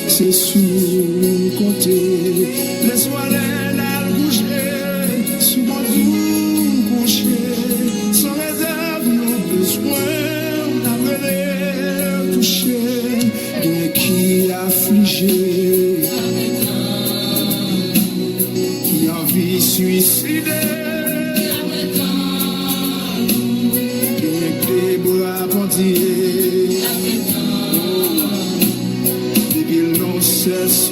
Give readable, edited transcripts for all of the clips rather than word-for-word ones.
C'est sous côté, laisse-moi l'air bouger, sous mon doux coucher, sans réserve, nos besoins, d'avoir toucher, de qui affligé, qui a envie suicider, qui des bras bandillés. Cesse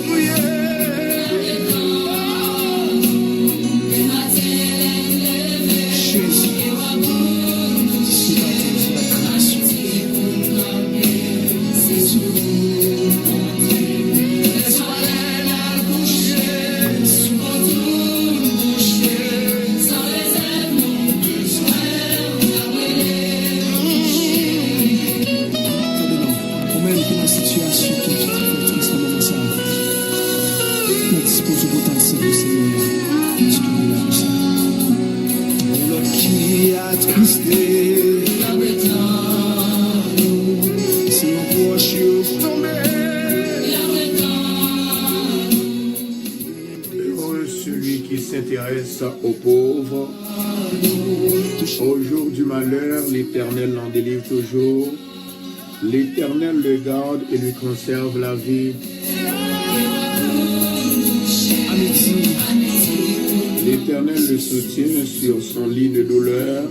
aux pauvres. Au jour du malheur, l'Éternel l'en délivre toujours. L'Éternel le garde et lui conserve la vie. L'Éternel le soutient sur son lit de douleur.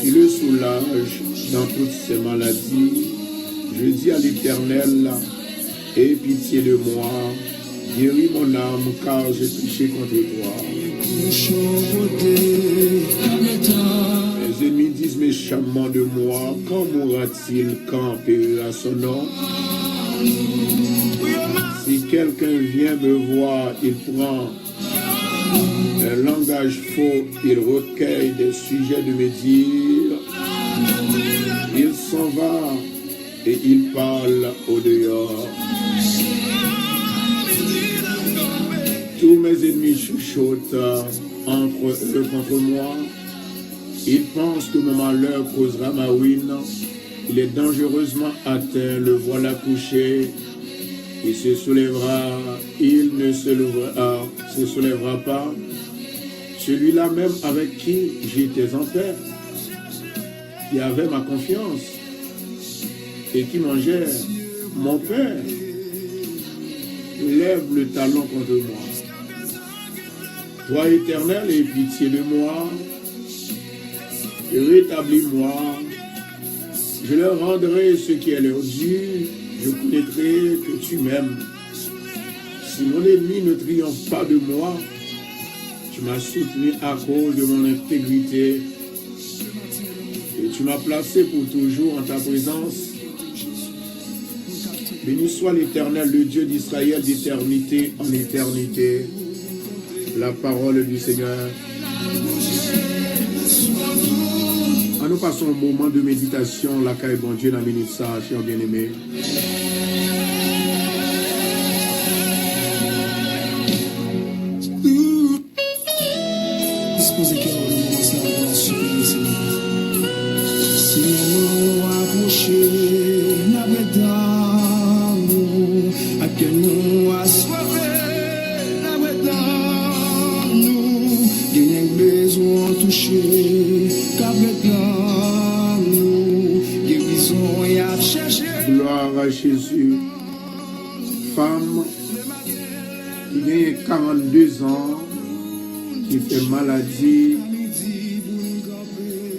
Tu le soulages dans toutes ses maladies. Je dis à l'Éternel, aie pitié de moi. Guéris mon âme car j'ai péché contre toi. Mes ennemis disent méchamment de moi, quand mourra-t-il, quand périra son nom? Si quelqu'un vient me voir, il prend un langage faux, il recueille des sujets de me dire, il s'en va et il parle au dehors. Tous mes ennemis chuchotent entre eux contre moi. Ils pensent que mon malheur causera ma ruine. Il est dangereusement atteint, le voilà couché. Il se soulèvera, il ne se soulèvera pas. Celui-là même avec qui j'étais en paix, qui avait ma confiance et qui mangeait mon pain, lève le talon contre moi. Toi, Éternel, aie pitié de moi, et rétablis-moi. Je leur rendrai ce qui est leur dû, je connaîtrai que tu m'aimes. Si mon ennemi ne triomphe pas de moi, tu m'as soutenu à cause de mon intégrité, et tu m'as placé pour toujours en ta présence. Béni soit l'Éternel, le Dieu d'Israël, d'éternité en éternité. La parole du Seigneur. Nous passons au moment de méditation. La caille bon Dieu n'a béni ça, cher bien-aimé. Disposez cœur au moment de la supplier, Seigneur. Seigneur, approchez, n'avez d'amour, à quel nous assoiffé, n'avez d'amour, gagnez besoin toucher, qu'avec l'amour, guérison et à chercher. Gloire à Jésus. Femme qui gagne 42 ans, qui fait maladie,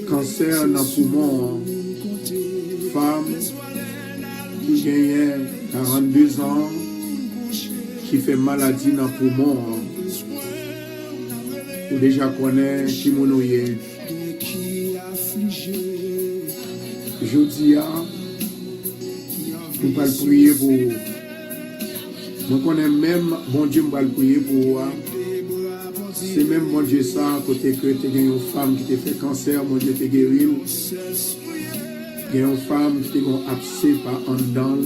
cancer dans le poumon. Femme qui gagne 42 ans, qui fait maladie dans le poumon. Ou déjà connaît qui monouye. Je dis, nous allons prier pour Moi connais même, bon Dieu, je vais prier pour moi. C'est même bon Dieu ça, côté que tu as une femme qui t'a fait cancer, mon Dieu t'a guéri. Il y a une femme qui t'a abcès par en dedans,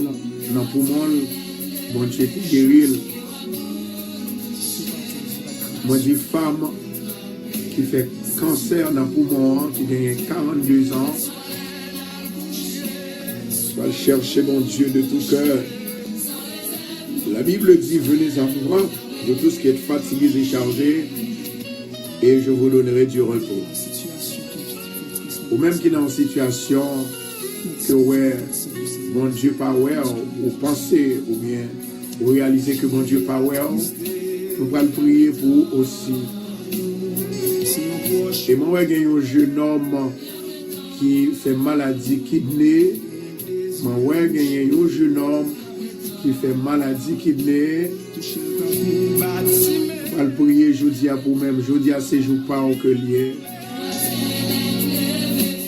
dans le poumon, bon Dieu t'a guéri. Moi dis femme qui fait cancer dans le poumon, qui gagne 42 ans. Soit chercher mon Dieu de tout cœur. La Bible dit, venez à moi, vous tous qui êtes fatigués et chargés, et je vous donnerai du repos. Ou même qui est dans une situation que ouais, mon Dieu pas ouais, ou pensez, ou bien, ou réalisez que mon Dieu pas ouais, nous allons prier pour vous aussi. Et moi, il y a un jeune homme qui fait maladie kidney. Moi, il y a un jeune homme qui fait maladie kidney. Je vais prier jeudi pour même. Jeudi à ces jours pas au que lié.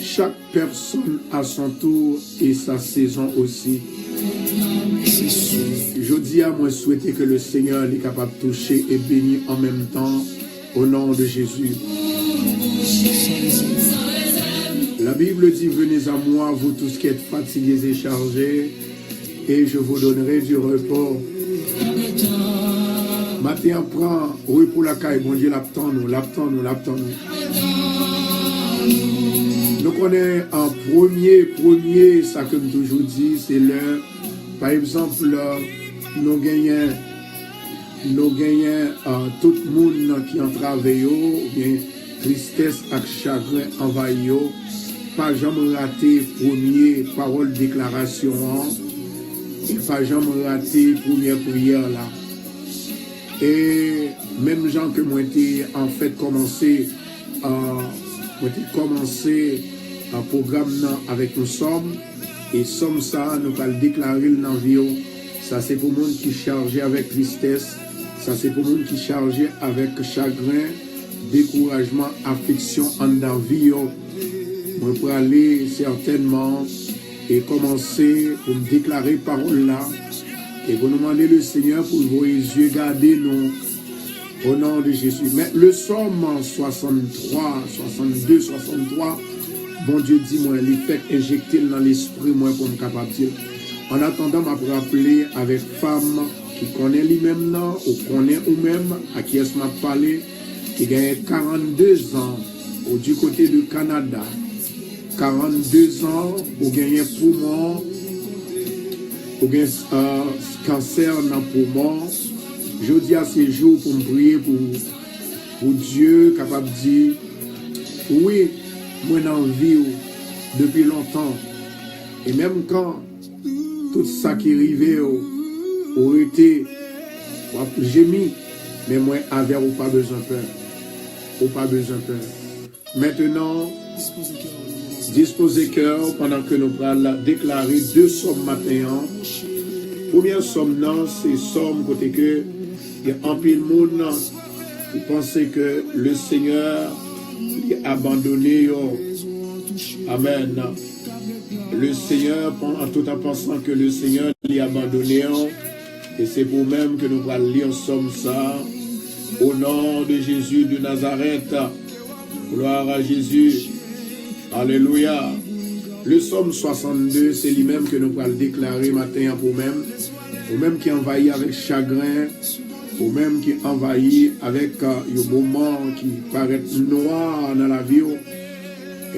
Chaque personne a son tour et sa saison aussi. Jeudi à moi souhaiter que le Seigneur est capable de toucher et bénir en même temps au nom de Jésus. La Bible dit, venez à moi, vous tous qui êtes fatigués et chargés, et je vous donnerai du repos. Matin, prend, oui pour la caille, bon Dieu, l'attend-nous. Donc on est en premier, ça comme toujours dit, c'est le, par exemple, nous gagnons tout le monde qui en travaille, ou bien tristesse et chagrin envahi, pas jamais rater premier parole déclaration, et pas jamais rater première prière là. Et même gens que moi été en fait commencé un programme avec nous sommes, et somme ça, nous allons déclarer dans vie. Ça c'est pour le monde qui est chargé avec tristesse, ça c'est pour le monde qui est chargé avec chagrin, découragement, affliction en la vie. On peut aller certainement et commencer pour me déclarer parole là et pour nous demander le Seigneur pour vos yeux garder nous au nom de Jésus. Mais le psaume 63, 62, 63, bon Dieu dit moi, il fait injecter dans l'esprit moi pour me capable. En attendant, m'a rappelé avec femme qui connaît lui-même non, ou connaît ou même à qui est-ce m'a parlé, qui gagne 42 ans du côté du Canada. 42 ans, ou gagner poumon, ou gagner cancer dans le poumon. Je dis à ces jours pour me prier pour Dieu, capable de dire, oui, moi dans la vie depuis longtemps. Et même quand tout ça qui arrivait aurait été gémi, mais moi avec ou pas besoin de peur. Ou pas besoin de peur. Maintenant, disposez cœur pendant que nous allons déclarer deux sommes matin. Première somme, c'est somme côté que il y a un pile monde qui pensait que le Seigneur l'a abandonné. Amen. Le Seigneur, tout en pensant que le Seigneur l'a abandonné. Et c'est pour même que nous allons lire somme ça. Au nom de Jésus de Nazareth. Gloire à Jésus. Alléluia. Le psaume 62, c'est lui-même que nous allons déclarer matin pour même. Ou même qui envahit avec chagrin. Ou même qui envahit avec un moment qui paraît noir dans la vie.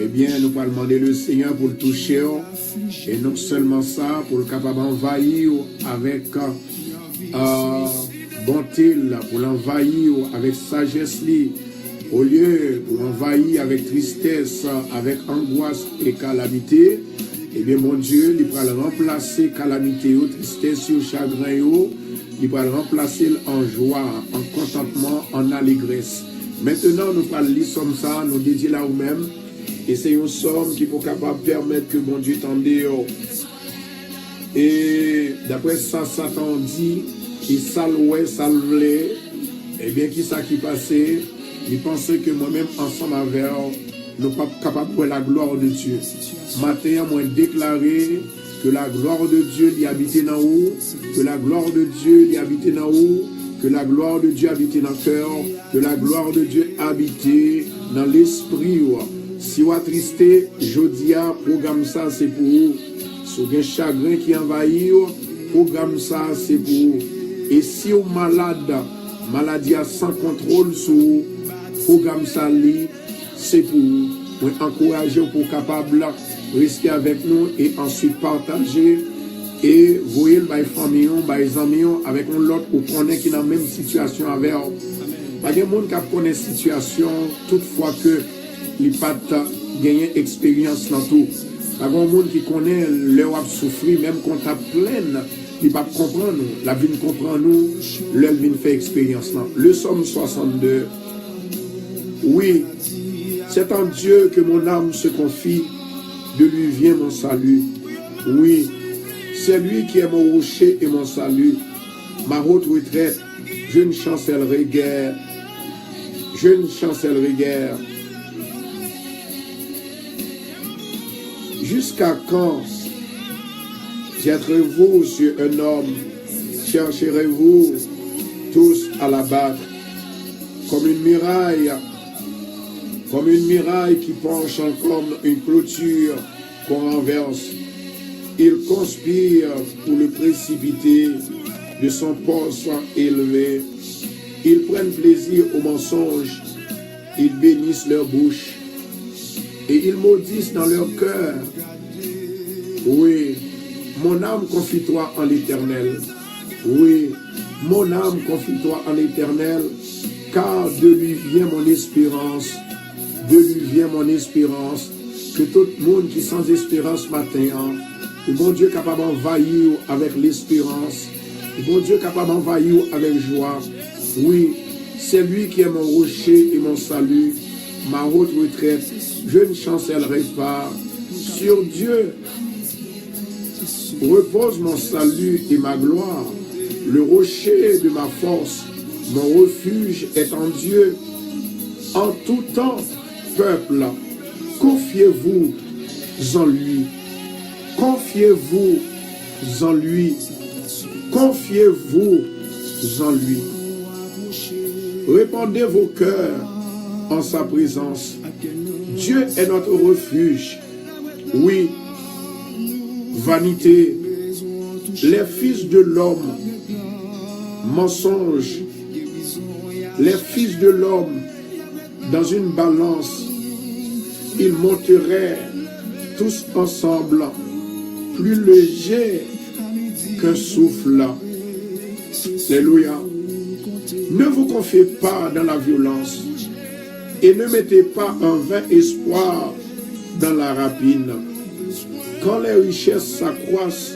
Eh bien, nous allons demander le Seigneur pour le toucher. Et non seulement ça, pour le capable d'envahir avec bonté, pour l'envahir avec sagesse. Au lieu pour envahir avec tristesse, avec angoisse et calamité, eh bien mon Dieu, il va remplacer calamité, tristesse, chagrin, il va remplacer en joie, en contentement, en allégresse. Maintenant, nous parlons de somme ça, nous dédions là où même, et c'est une somme qui peut capable permettre que mon Dieu t'en dise. Et d'après ça, Satan dit, il salouait, salvait, eh bien qui ça qui passait? Il pensait que moi-même, ensemble avec nous, nous pas capables de la gloire de Dieu. Matin, moi déclaré Que la gloire de Dieu y habite dans vous. Que la gloire de Dieu y habite dans vous. Que la gloire de Dieu habite dans le cœur. Que la gloire de Dieu habite dans l'esprit. Si vous êtes tristé, Jodia, programme ça, c'est pour vous. Si vous avez un chagrin qui envahit, programme ça, c'est pour vous. Et si vous êtes malade, maladie sans contrôle sur vous, programme ça, c'est pour vous. Vous encourager pour capable de rester avec nous et ensuite partager. Et voyez les familles, les amis, avec l'autre pour connaître qui est dans la même situation avec eux. Il y a des gens qui connaissent la situation, toutefois que les pas gagné expérience dans tout. Il y a des gens qui connaissent leur souffrir, même quand tu as plein, ils ne comprennent nous. La vie ne comprend nous, leur vie fait expérience. Le Somme 62. Oui, c'est en Dieu que mon âme se confie, de lui vient mon salut. Oui, c'est lui qui est mon rocher et mon salut, ma haute retraite. Je ne chancellerai guère. Je ne chancellerai guère. Jusqu'à quand jetterez-vous sur un homme? Chercherez-vous tous à l'abattre? Comme une muraille qui penche comme une clôture qu'on renverse. Il conspire pour le précipiter de son poste élevé. Ils prennent plaisir au mensonge. Ils bénissent leur bouche. Et ils maudissent dans leur cœur. Oui, mon âme, confie-toi en l'Éternel. Oui, mon âme, confie-toi en l'Éternel, car de lui vient mon espérance. De lui vient mon espérance. Que tout le monde qui est sans espérance matin, le bon Dieu est capable d'envahir avec l'espérance. Le bon Dieu est capable d'envahir avec joie. Oui, c'est lui qui est mon rocher et mon salut, ma haute retraite. Je ne chancellerai pas. Sur Dieu repose mon salut et ma gloire. Le rocher de ma force, mon refuge est en Dieu. En tout temps, peuple, confiez-vous en lui. Confiez-vous en lui. Confiez-vous en lui. Répandez vos cœurs en sa présence. Dieu est notre refuge. Oui, vanité, les fils de l'homme, mensonge, les fils de l'homme, dans une balance, ils monteraient tous ensemble, plus légers qu'un souffle. Alléluia. Ne vous confiez pas dans la violence et ne mettez pas un vain espoir dans la rapine. Quand les richesses s'accroissent,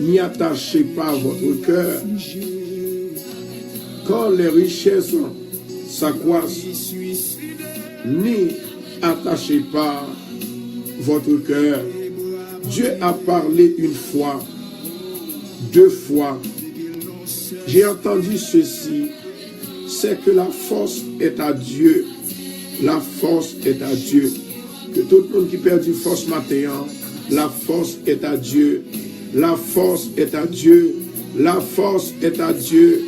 n'y attachez pas votre cœur. Quand les richesses s'accroissent, n'y attachez pas votre cœur. Dieu a parlé une fois, deux fois. J'ai entendu ceci, c'est que la force est à Dieu. La force est à Dieu. Que tout le monde qui perd du force matin, la force est à Dieu. La force est à Dieu. La force est à Dieu.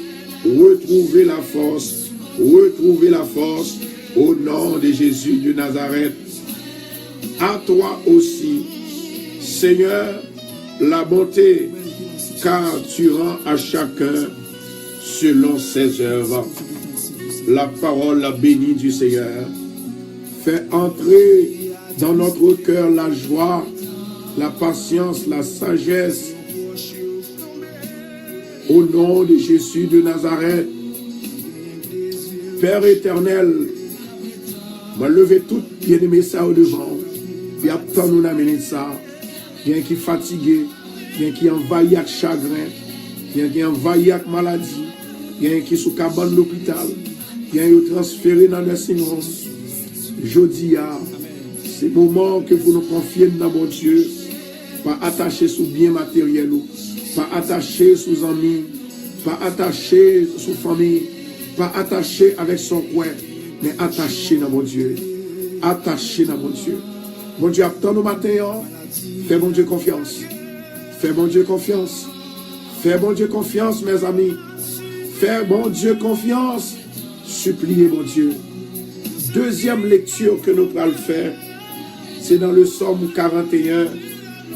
Retrouvez la force. Retrouvez la force au nom de Jésus de Nazareth. À toi aussi, Seigneur, la bonté, car tu rends à chacun selon ses œuvres. La parole bénie du Seigneur fait entrer dans notre cœur la joie, la patience, la sagesse. Au nom de Jésus de Nazareth, Père éternel, m'a levé tout bien-aimé ça au devant. Il y a tant nous d'amener ça. Il y a qui fatigué, il y a qui envahi avec chagrin, il y a qui envahi avec maladie, il y a qui sous cabane de l'hôpital, il y a qui transféré dans le syndrome. Je dis, c'est le moment que vous nous confiez dans mon Dieu, pas attaché sous bien matériel, pas attaché sous amis, pas attaché sous famille, pas attaché avec son coin, mais attaché dans mon Dieu. Attaché dans mon Dieu. Mon Dieu, attends nos matins, fais mon Dieu confiance. Fais bon Dieu confiance. Fais bon Dieu confiance, mes amis. Fais bon Dieu confiance. Suppliez mon Dieu. Deuxième lecture que nous allons faire, c'est dans le Psaume 41,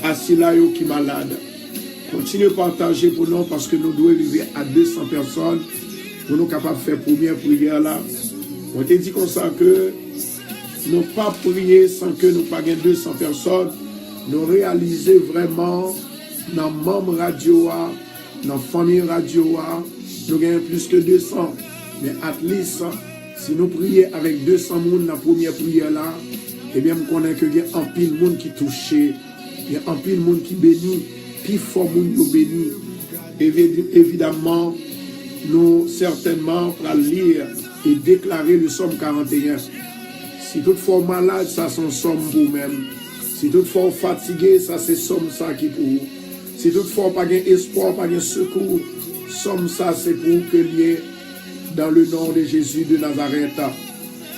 Asilayo qui est malade. Continuez à partager pour nous parce que nous devons arriver à 200 personnes pour nous capables de faire première prière là. On te dit comme ça que nous pas prier sans que nous pas 200 personnes. Nous réaliser vraiment dans membre radio, dans famille radio, nous gagnons plus que 200. Mais at least, si nous prions avec 200 personnes dans la première prière là, eh bien, nous connaissons qu'il y a un pile de monde qui touche, il y a un pile de monde qui bénit, puis fort monde qui bénit. Évidemment, nous certainement allons lire et déclarer le Psaume 41. Si toutefois malade, ça c'est un somme pour vous-même. Si toutefois fatigué, ça c'est somme ça qui pour vous. Si toutefois pas d'espoir, pas de secours, somme ça c'est pour que lié dans le nom de Jésus de Nazareth.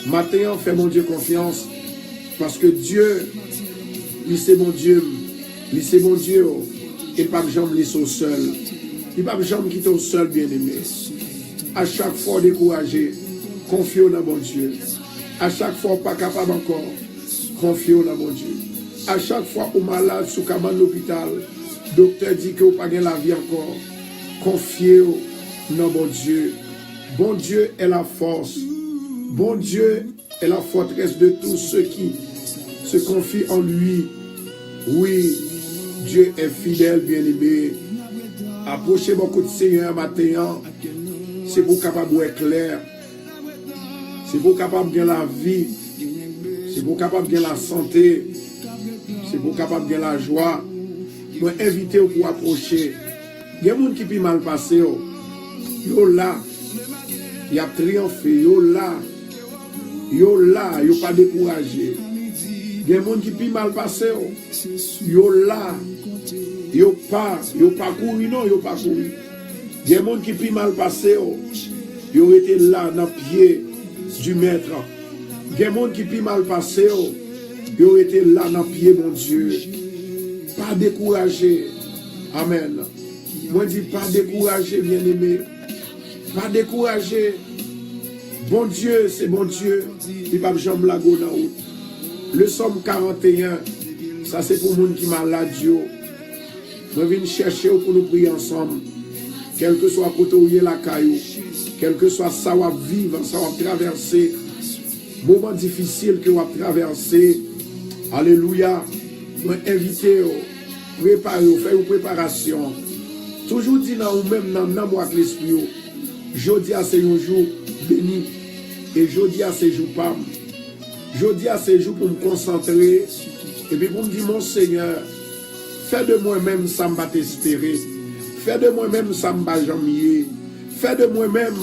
Maintenant, fais mon Dieu confiance parce que Dieu, lui c'est mon Dieu, lui c'est mon Dieu et pas jamais lui sont seul. Il pas jamais quitter au seul bien-aimé. À chaque fois découragé, confiez dans mon Dieu. À chaque fois pas capable encore, confiez dans mon Dieu. À chaque fois au malade sous cabane l'hôpital, docteur dit que vous pas la vie encore, confiez dans mon Dieu. Bon Dieu est la force. Bon Dieu est la forteresse de tous ceux qui se confient en lui. Oui, Dieu est fidèle, bien-aimé. Approchez beaucoup de Seigneur matin. C'est pour capable d'être clair. C'est pour capable de la vie. C'est pour capable de la santé. C'est pour capable de la joie. Moi, inviter pour approcher. Il y a des gens qui peuvent mal passer. Yo là. Il a triomphé. Yo là. Yo là. Yo pas découragé. Il y a des gens qui peuvent mal passer. Yo là. Yo pas couru, non, yo pas couru. Il y a des gens qui peuvent mal passer. Yo été là dans le pied du maître. Il y a des gens qui peuvent mal passer. Yo été là dans le pied, mon Dieu. Pas découragé. Amen. Moi, je dis pas découragé, bien-aimé. Pas découragé. Bon Dieu, c'est bon Dieu. Il va jamais la go dans route. Le Psaume 41, ça c'est pour les gens qui sont malades. Nous venons chercher pour nous prier ensemble. Quel que soit côté où la caillou, quel que soit ça va vivre, ça va traverser. Moment difficile que va traverser. Alléluia. Nous invitons, préparez, faites une préparation. Toujours dit dans vous-même, dans moi l'esprit. Jeudi à c'est un jour béni. Et jeudi à c'est jour pam. Jeudi à c'est jour pour me concentrer. Et puis pour me dire, mon Seigneur, fais de moi-même ça m'a espérer. Fais de moi-même ça m'a jamais. Fais de moi-même,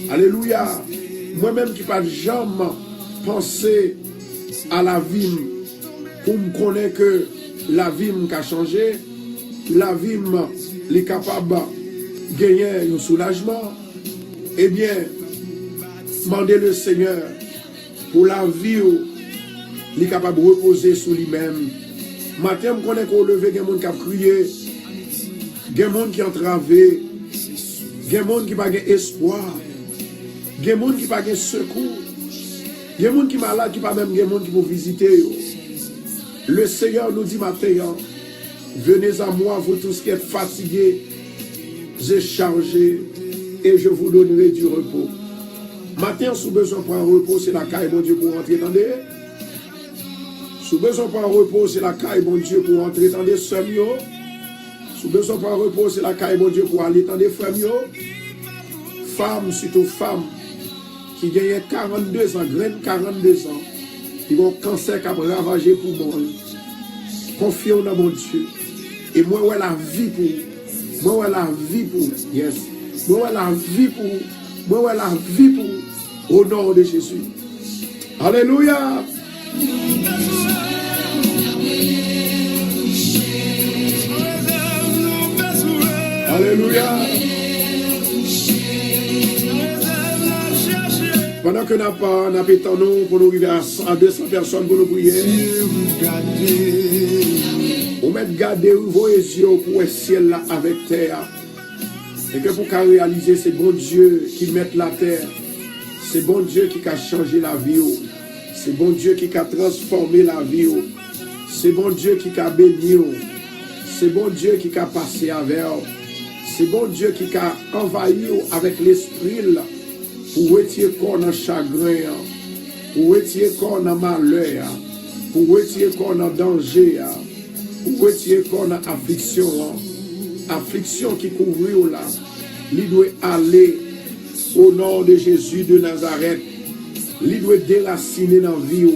alléluia, moi-même qui pas jamais penser à la vie pour me connaître que la vie m'a changé, la vie est capable de gagner un soulagement. Eh bien, demandez le Seigneur pour la vie il est capable de reposer sur lui-même. Matin, je connais qu'on levé, il y a des gens qui ont crié, il y a des gens qui ont entravé, il y a des gens qui n'ont pas d'espoir, il y a des gens qui n'ont pas de secours, il y a des gens qui sont malades, qui n'ont pas même des gens qui vont visiter. Le Seigneur nous dit matin, venez à moi, vous tous qui êtes fatigués et chargés, et je vous donnerai du repos. Matin, sous besoin pour un repos, c'est la caille, mon Dieu, pour rentrer dans des... Sous besoin pour un repos, c'est la caille, mon Dieu, pour entrer dans des sommes. Sous besoin pour un repos, c'est la caille, mon Dieu, pour aller dans des femmes. Femmes, surtout femmes, qui gagnent 42 ans, graines 42 ans, qui ont un cancer qui a ravagé pour moi. Confiez dans mon Dieu. Et moi, ouais, la vie pour. Moi, ouais, la vie pour. Yes. Moi, ouais, la vie pour. Moi, ouais, la vie pour. Au nom de Jésus. Alléluia. Alléluia. Pendant que nous n'appétons pour nous arriver à 200 personnes pour nous prier, on met garder vos yeux pour le ciel là avec terre. Et que pour réaliser, c'est bon Dieu qui met la terre. C'est bon Dieu qui a changé la vie. C'est bon Dieu qui a transformé la vie. C'est bon Dieu qui a béni. C'est bon Dieu qui a passé avec. C'est bon Dieu qui a envahi avec l'esprit là. Pour retirer corps dans chagrin, pour retirer corps dans malheur, pour retirer corps dans danger, pour retirer corps dans affliction. Affliction qui couvre là, il doit aller au nom de Jésus de Nazareth. Il doit déraciner dans la vie.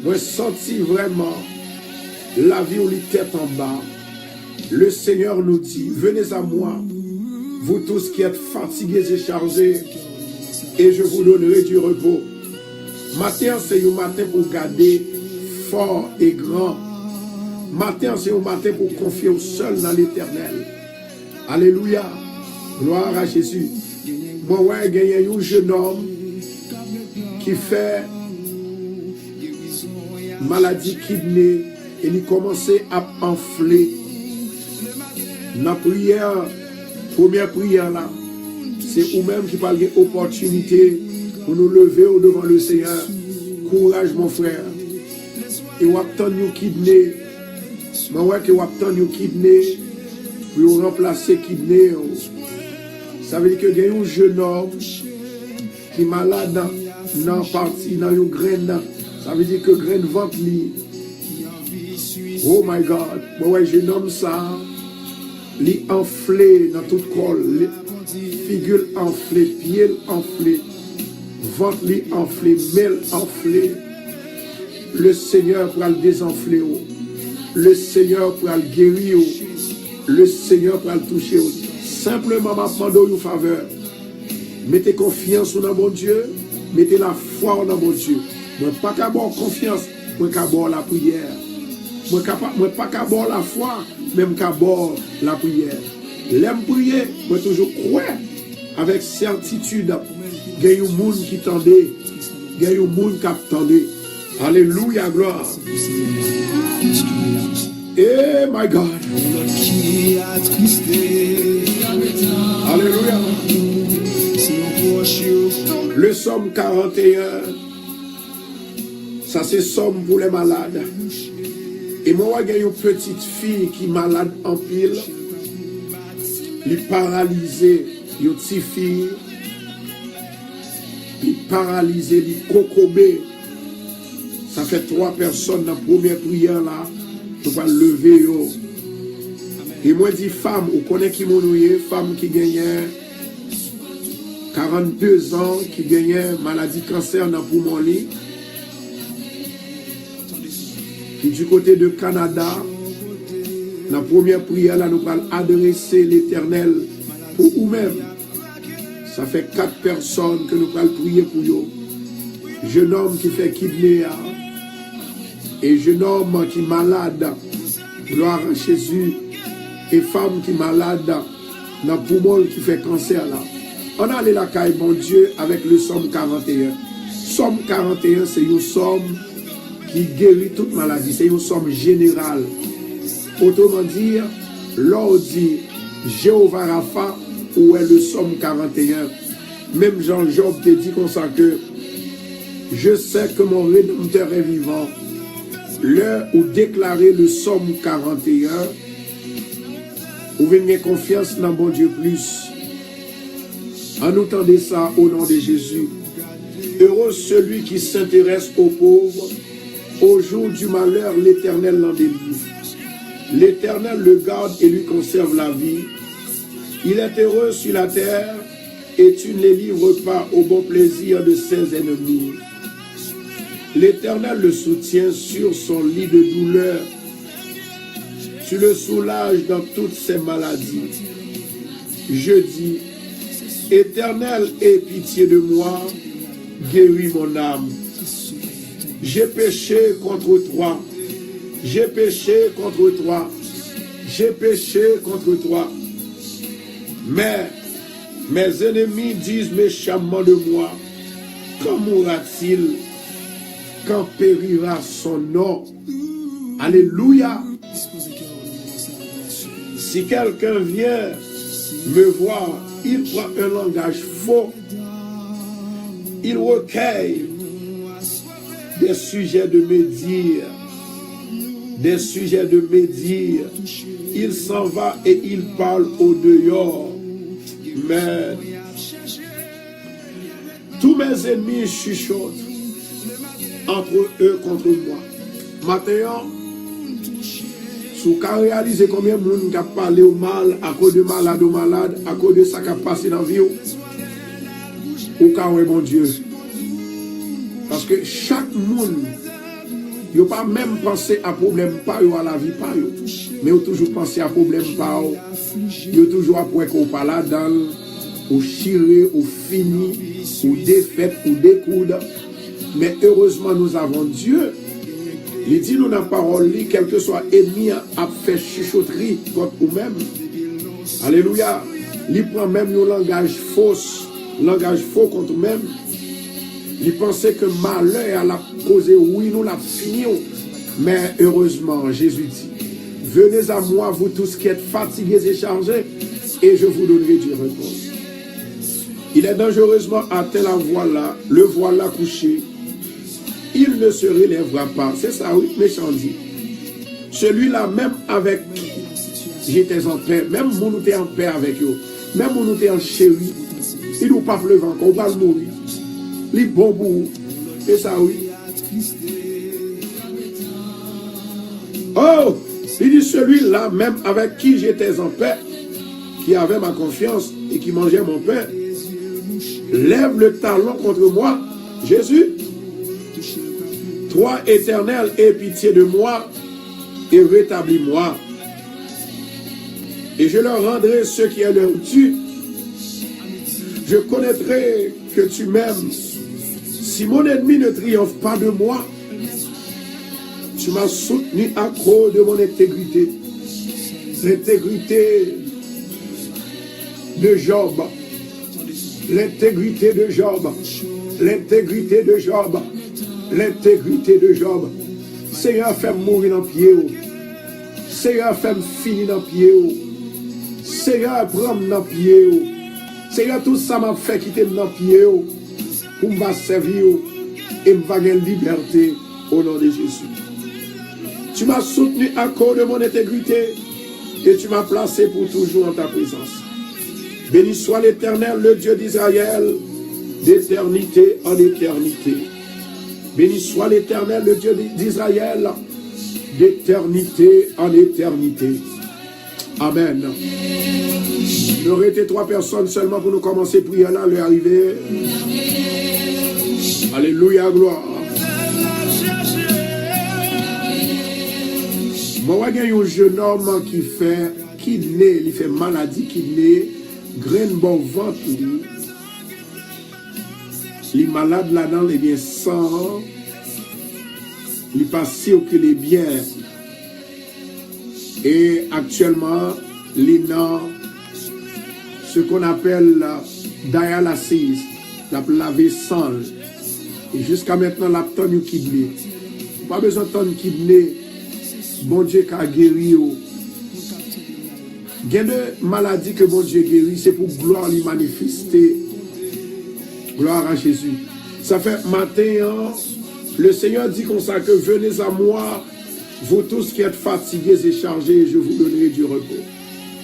Moi, senti vraiment la vie où il tête en bas. Le Seigneur nous dit, venez à moi, vous tous qui êtes fatigués et chargés, et je vous donnerai du repos. Matin, c'est un matin pour garder fort et grand. Matin, c'est un matin pour confier au seul dans l'éternel. Alléluia. Gloire à Jésus. Moi, ouais, il y a un jeune homme qui fait maladie kidney et il commençait à enfler. La prière, première prière là, c'est vous-même qui parlez d'opportunité pour nous lever au devant le Seigneur. Courage, mon frère. Et vous attendez nous kidney. Je vois que vous attendez nous kidney pour remplacer kidney. Ça veut dire que il y a un jeune homme qui est malade dans partie, dans une graine. Ça veut dire que graine ventre li. Oh my God. Ouais, jeune homme ça, li enflé dans tout corps. Figure enflée, pied enflé, ventre enflé, mêle enflé. Le Seigneur pourra le désenfler. Le Seigneur pourra le guérir. Le Seigneur pourra le toucher. Simplement, ma demande une faveur. Mettez confiance dans mon Dieu. Mettez la foi dans mon Dieu. Moi, pas qu'à avoir confiance, moi qu'à avoir la prière. Moi, pas qu'à avoir la foi, même qu'à avoir la prière. L'aime prier, moi toujours croire avec certitude. Il y a un monde qui tendait, il y a un monde qui attendait. Alléluia, gloire. Eh, my God. Alléluia. Le psaume 41, ça c'est somme pour les malades. Et moi, il y a une petite fille qui est malade en pile. Il est paralysé, il y a une petite fille. Il est paralysé, il est cocobé. Ça fait 3 personnes dans la première prière là. Pour pas lever. Et moi, je dis femme, vous connaissez qui est femme qui gagne 42 ans, qui gagne maladie cancer dans le poumon. Qui du côté de Canada, dans la première prière, là, nous allons adresser l'Éternel pour vous-même. Ça fait 4 personnes que nous allons prier pour vous. Jeune homme qui fait kidney, et jeune homme qui est malade, gloire à Jésus, et femme qui est malade, dans le poumon qui fait cancer là. On a allé la caille, mon Dieu, avec le psaume 41. Psaume 41, c'est une somme qui guérit toute maladie. C'est une somme générale. Autrement dire, l'on dit Jéhovah Rapha, où est le psaume 41. Même Jean-Job te dit comme ça que je sais que mon Rédempteur est vivant. L'heure où déclarer le psaume 41, vous venez confiance dans bon Dieu plus. En nous tendez ça au nom de Jésus. Heureux celui qui s'intéresse aux pauvres. Au jour du malheur, l'Éternel l'en délivre. L'Éternel le garde et lui conserve la vie. Il est heureux sur la terre et tu ne les livres pas au bon plaisir de ses ennemis. L'Éternel le soutient sur son lit de douleur. Tu le soulages dans toutes ses maladies. Je dis, Éternel, aie pitié de moi, guéris mon âme. J'ai péché contre toi. J'ai péché contre toi. J'ai péché contre toi. Mais mes ennemis disent méchamment de moi. Quand mourra-t-il? Quand périra son nom? Alléluia. Si quelqu'un vient me voir, il prend un langage faux, il recueille des sujets de médire, des sujets de médire. Il s'en va et il parle au dehors. Mais tous mes ennemis chuchotent entre eux contre moi. Maintenant, si vous réalisez combien de monde a parlé au mal à cause de malade ou malade, à cause de ça qui a passé dans la vie, ou carré mon Dieu. Parce que chaque monde, il n'a pas même pensé à problème pas ou à la vie pas, mais il a toujours pensé à problème pas. Il a toujours après qu'on parle là-dedans, ou chiré, ou fini, ou défaite, ou découdre. Mais heureusement, nous avons Dieu. Il dit nous dans la parole, quel que soit ennemi, a fait chuchoterie contre nous-mêmes. Alléluia. Il prend même un langage faux contre nous-mêmes. Il pensait que malheur a la causé, oui, nous l'a fini. Mais heureusement, Jésus dit, venez à moi, vous tous qui êtes fatigués et chargés, et je vous donnerai du repos. Il est dangereusement atteint la voilà, le voilà couché. Il ne se relèvera pas. C'est ça, oui, méchant dit. Celui-là, même avec qui j'étais en paix, même mon nous était en paix avec eux, même mon nous était en chéri, il nous pas pleuve encore, on va le mourir. Les bons bouts. C'est ça, oui. Oh, il dit celui-là, même avec qui j'étais en paix, qui avait ma confiance et qui mangeait mon pain, lève le talon contre moi, Jésus. Toi, Éternel, aie pitié de moi et rétablis-moi. Et je leur rendrai ce qui est leur dû. Je connaîtrai que tu m'aimes. Si mon ennemi ne triomphe pas de moi, tu m'as soutenu à cause de mon intégrité. L'intégrité de Job. L'intégrité de Job. L'intégrité de Job. L'intégrité de Job. Seigneur, fais mourir dans le pied. Seigneur, fais finir dans le pied. Seigneur, prends-moi dans le pied. Seigneur, tout ça m'a fait quitter dans le pied. Pour me servir et me gagner liberté au nom de Jésus. Tu m'as soutenu à cause de mon intégrité et tu m'as placé pour toujours en ta présence. Béni soit l'Éternel, le Dieu d'Israël, d'éternité en éternité. Béni soit l'Éternel, le Dieu d'Israël, d'éternité en éternité. Amen. Il aurait été 3 personnes seulement pour nous commencer à prier là, leur arriver. Alléluia, gloire. Moi, il y a un jeune homme qui naît, il fait maladie, qui naît, graine bon ventre, il est malade là-dedans, il bien sang, il passe au que les biens. Et actuellement, il est dans ce qu'on appelle dialysis, la laver sang. Et jusqu'à maintenant, la tonne kidney. Pas besoin de tonne kidney. Bon Dieu qui a guéri. Il y a de maladies que bon Dieu guérit, c'est pour gloire lui manifester. Gloire à Jésus. Ça fait matin, le Seigneur dit comme ça que venez à moi, vous tous qui êtes fatigués et chargés, je vous donnerai du repos.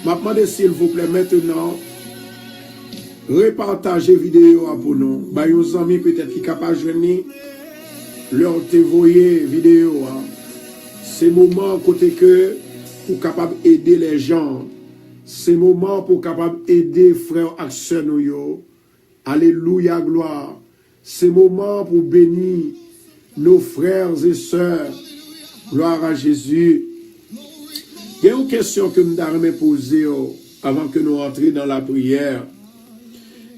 Maintenant, s'il vous plaît, maintenant, repartagez vidéo pour nous. Bah, nos amis peut-être qui sont capables de venir, leur envoyer vidéo. C'est moment côté que pour capable aider les gens. C'est moment pour capable aider frères et sœurs nous. Alléluia, gloire. C'est moment pour bénir nos frères et sœurs. Gloire à Jésus. Il y a une question que nous devons poser avant que nous entrions dans la prière.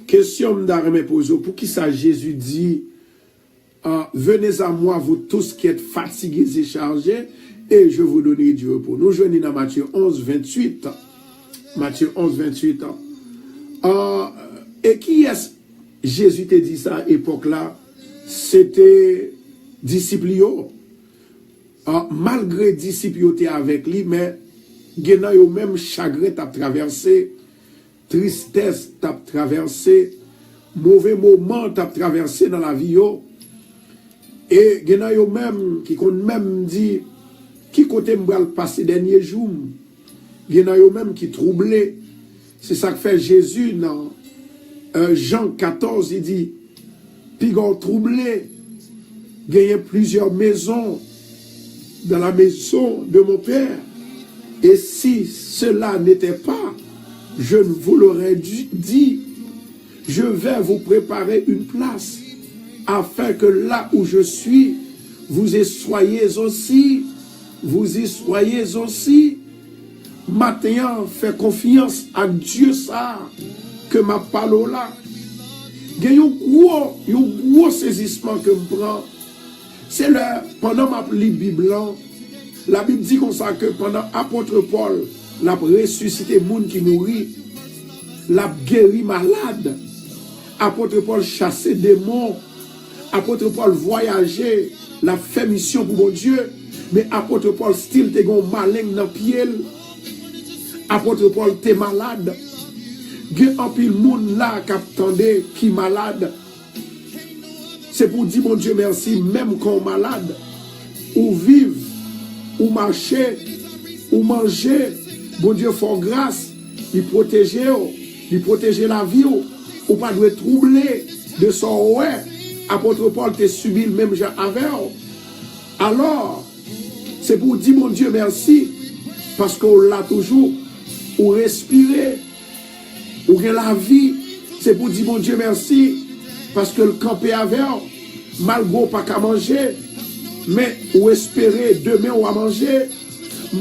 Question que nous devons poser. Pour qui ça Jésus dit, venez à moi, vous tous qui êtes fatigués et chargés, et je vous donnerai du repos. Nous joignons dans Matthieu 11, 28. Matthieu 11, 28. Et qui est Jésus te dit ça, époque là, c'était disciples. Malgré disciples étaient avec lui, mais gena yo même chagrin t'a traversé, tristesse t'a traversé, mauvais moment t'a traversé dans la vie yo. Et gena yo même qui kon même dit qui côté m'bral passer dernier jour. Gena yo même qui troublé. C'est ça que fait Jésus dans Jean 14, il dit puis on troublé, gagné plusieurs maisons dans la maison de mon Père. Et si cela n'était pas, je vous l'aurais dit, je vais vous préparer une place, afin que là où je suis, vous y soyez aussi. Vous y soyez aussi. Maintenant, fais confiance à Dieu ça, que ma parole là. Il y a un gros saisissement que je prends. C'est là, pendant ma Bible, la Bible dit comme ça que pendant l'apôtre Paul, l'a ressuscité monde qui mourit, l'a guéri malade. Apôtre Paul chassait démons. Apôtre Paul voyageait, l'a fait mission pour mon Dieu. Mais apôtre Paul style te gon malin dans pied. Apôtre Paul t'es malade. Gen en pile moun là qui attendait qui malade. C'est pour dire mon Dieu merci même quand malade ou vive ou marcher ou manger, bon Dieu fort grâce, il protège la vie ou pas doit troubler de son ouais. Apôtre Paul te subi le même genre avec. Alors c'est pour dire mon Dieu merci parce qu'on l'a toujours ou respirer ou que la vie, c'est pour dire mon Dieu merci parce que le campé avec malgré pas qu'à manger mais ou espérer demain ou à manger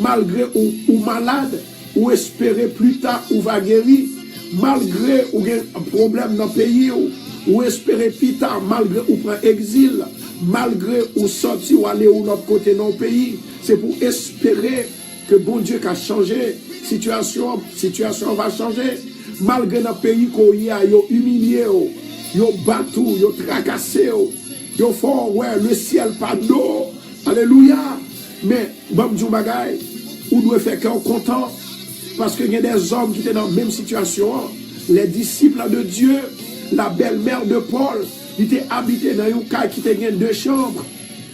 malgré ou malade ou espérer plus tard ou va guérir malgré ou un problème dans le pays ou espérer plus tard malgré ou prend exil malgré ou sortir ou aller ou notre côté dans le pays c'est pour espérer que bon Dieu a changé situation va changer malgré notre pays qu'on y a yo humilié yo battu yo tracassé yo fort ouais le ciel pas d'eau alléluia mais bon Dieu bagay ou doit faire qu'on content parce que il y a des hommes qui étaient dans la même situation les disciples de Dieu la belle-mère de Paul il était habité dans une case qui était 2 chambres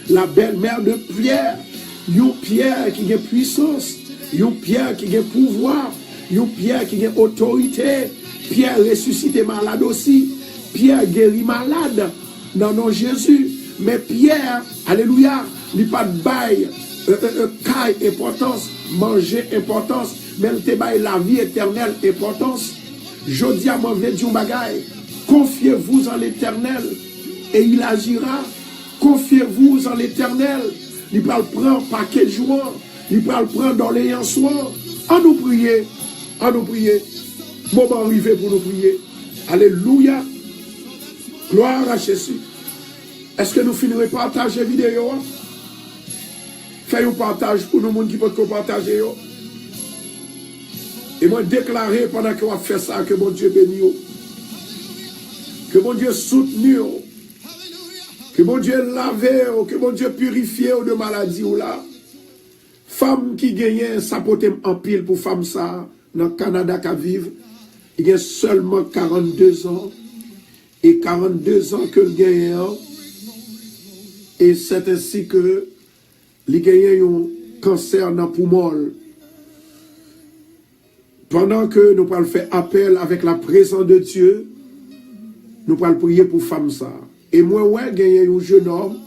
la belle-mère de Pierre une Pierre qui a puissance une Pierre qui a pouvoir une Pierre qui a autorité Pierre ressuscité malade aussi Pierre guérit malade dans nom Jésus mais Pierre alléluia il pas de bail caille importance manger importance mais il te bail la vie éternelle importance jodi a m'enlever du bagay confiez-vous en l'Éternel et il agira confiez-vous en l'Éternel il va le prendre paquet de joie il va le prendre dans les soins en nous prier moment arrivé pour nous prier alléluia gloire à Jésus. Est-ce que nous finirons par partager la vidéo? Faites un partage pour nous qui peuvent partager. Et moi déclarer pendant que vous faites ça que mon Dieu bénisse. Que mon Dieu soutenu. Que mon Dieu lave. Que mon Dieu purifie de maladies. Femme qui gagne sa potem en pile pour femme ça dans le Canada qui vivent. Il y a seulement 42 ans. Et 42 ans que le gagne. Et c'est ainsi que les gagnants ont un cancer dans le poumon. Pendant que nous allons faire appel avec la présence de Dieu, nous allons prier pour femme ça. Et moi, ouais, gagné un jeune homme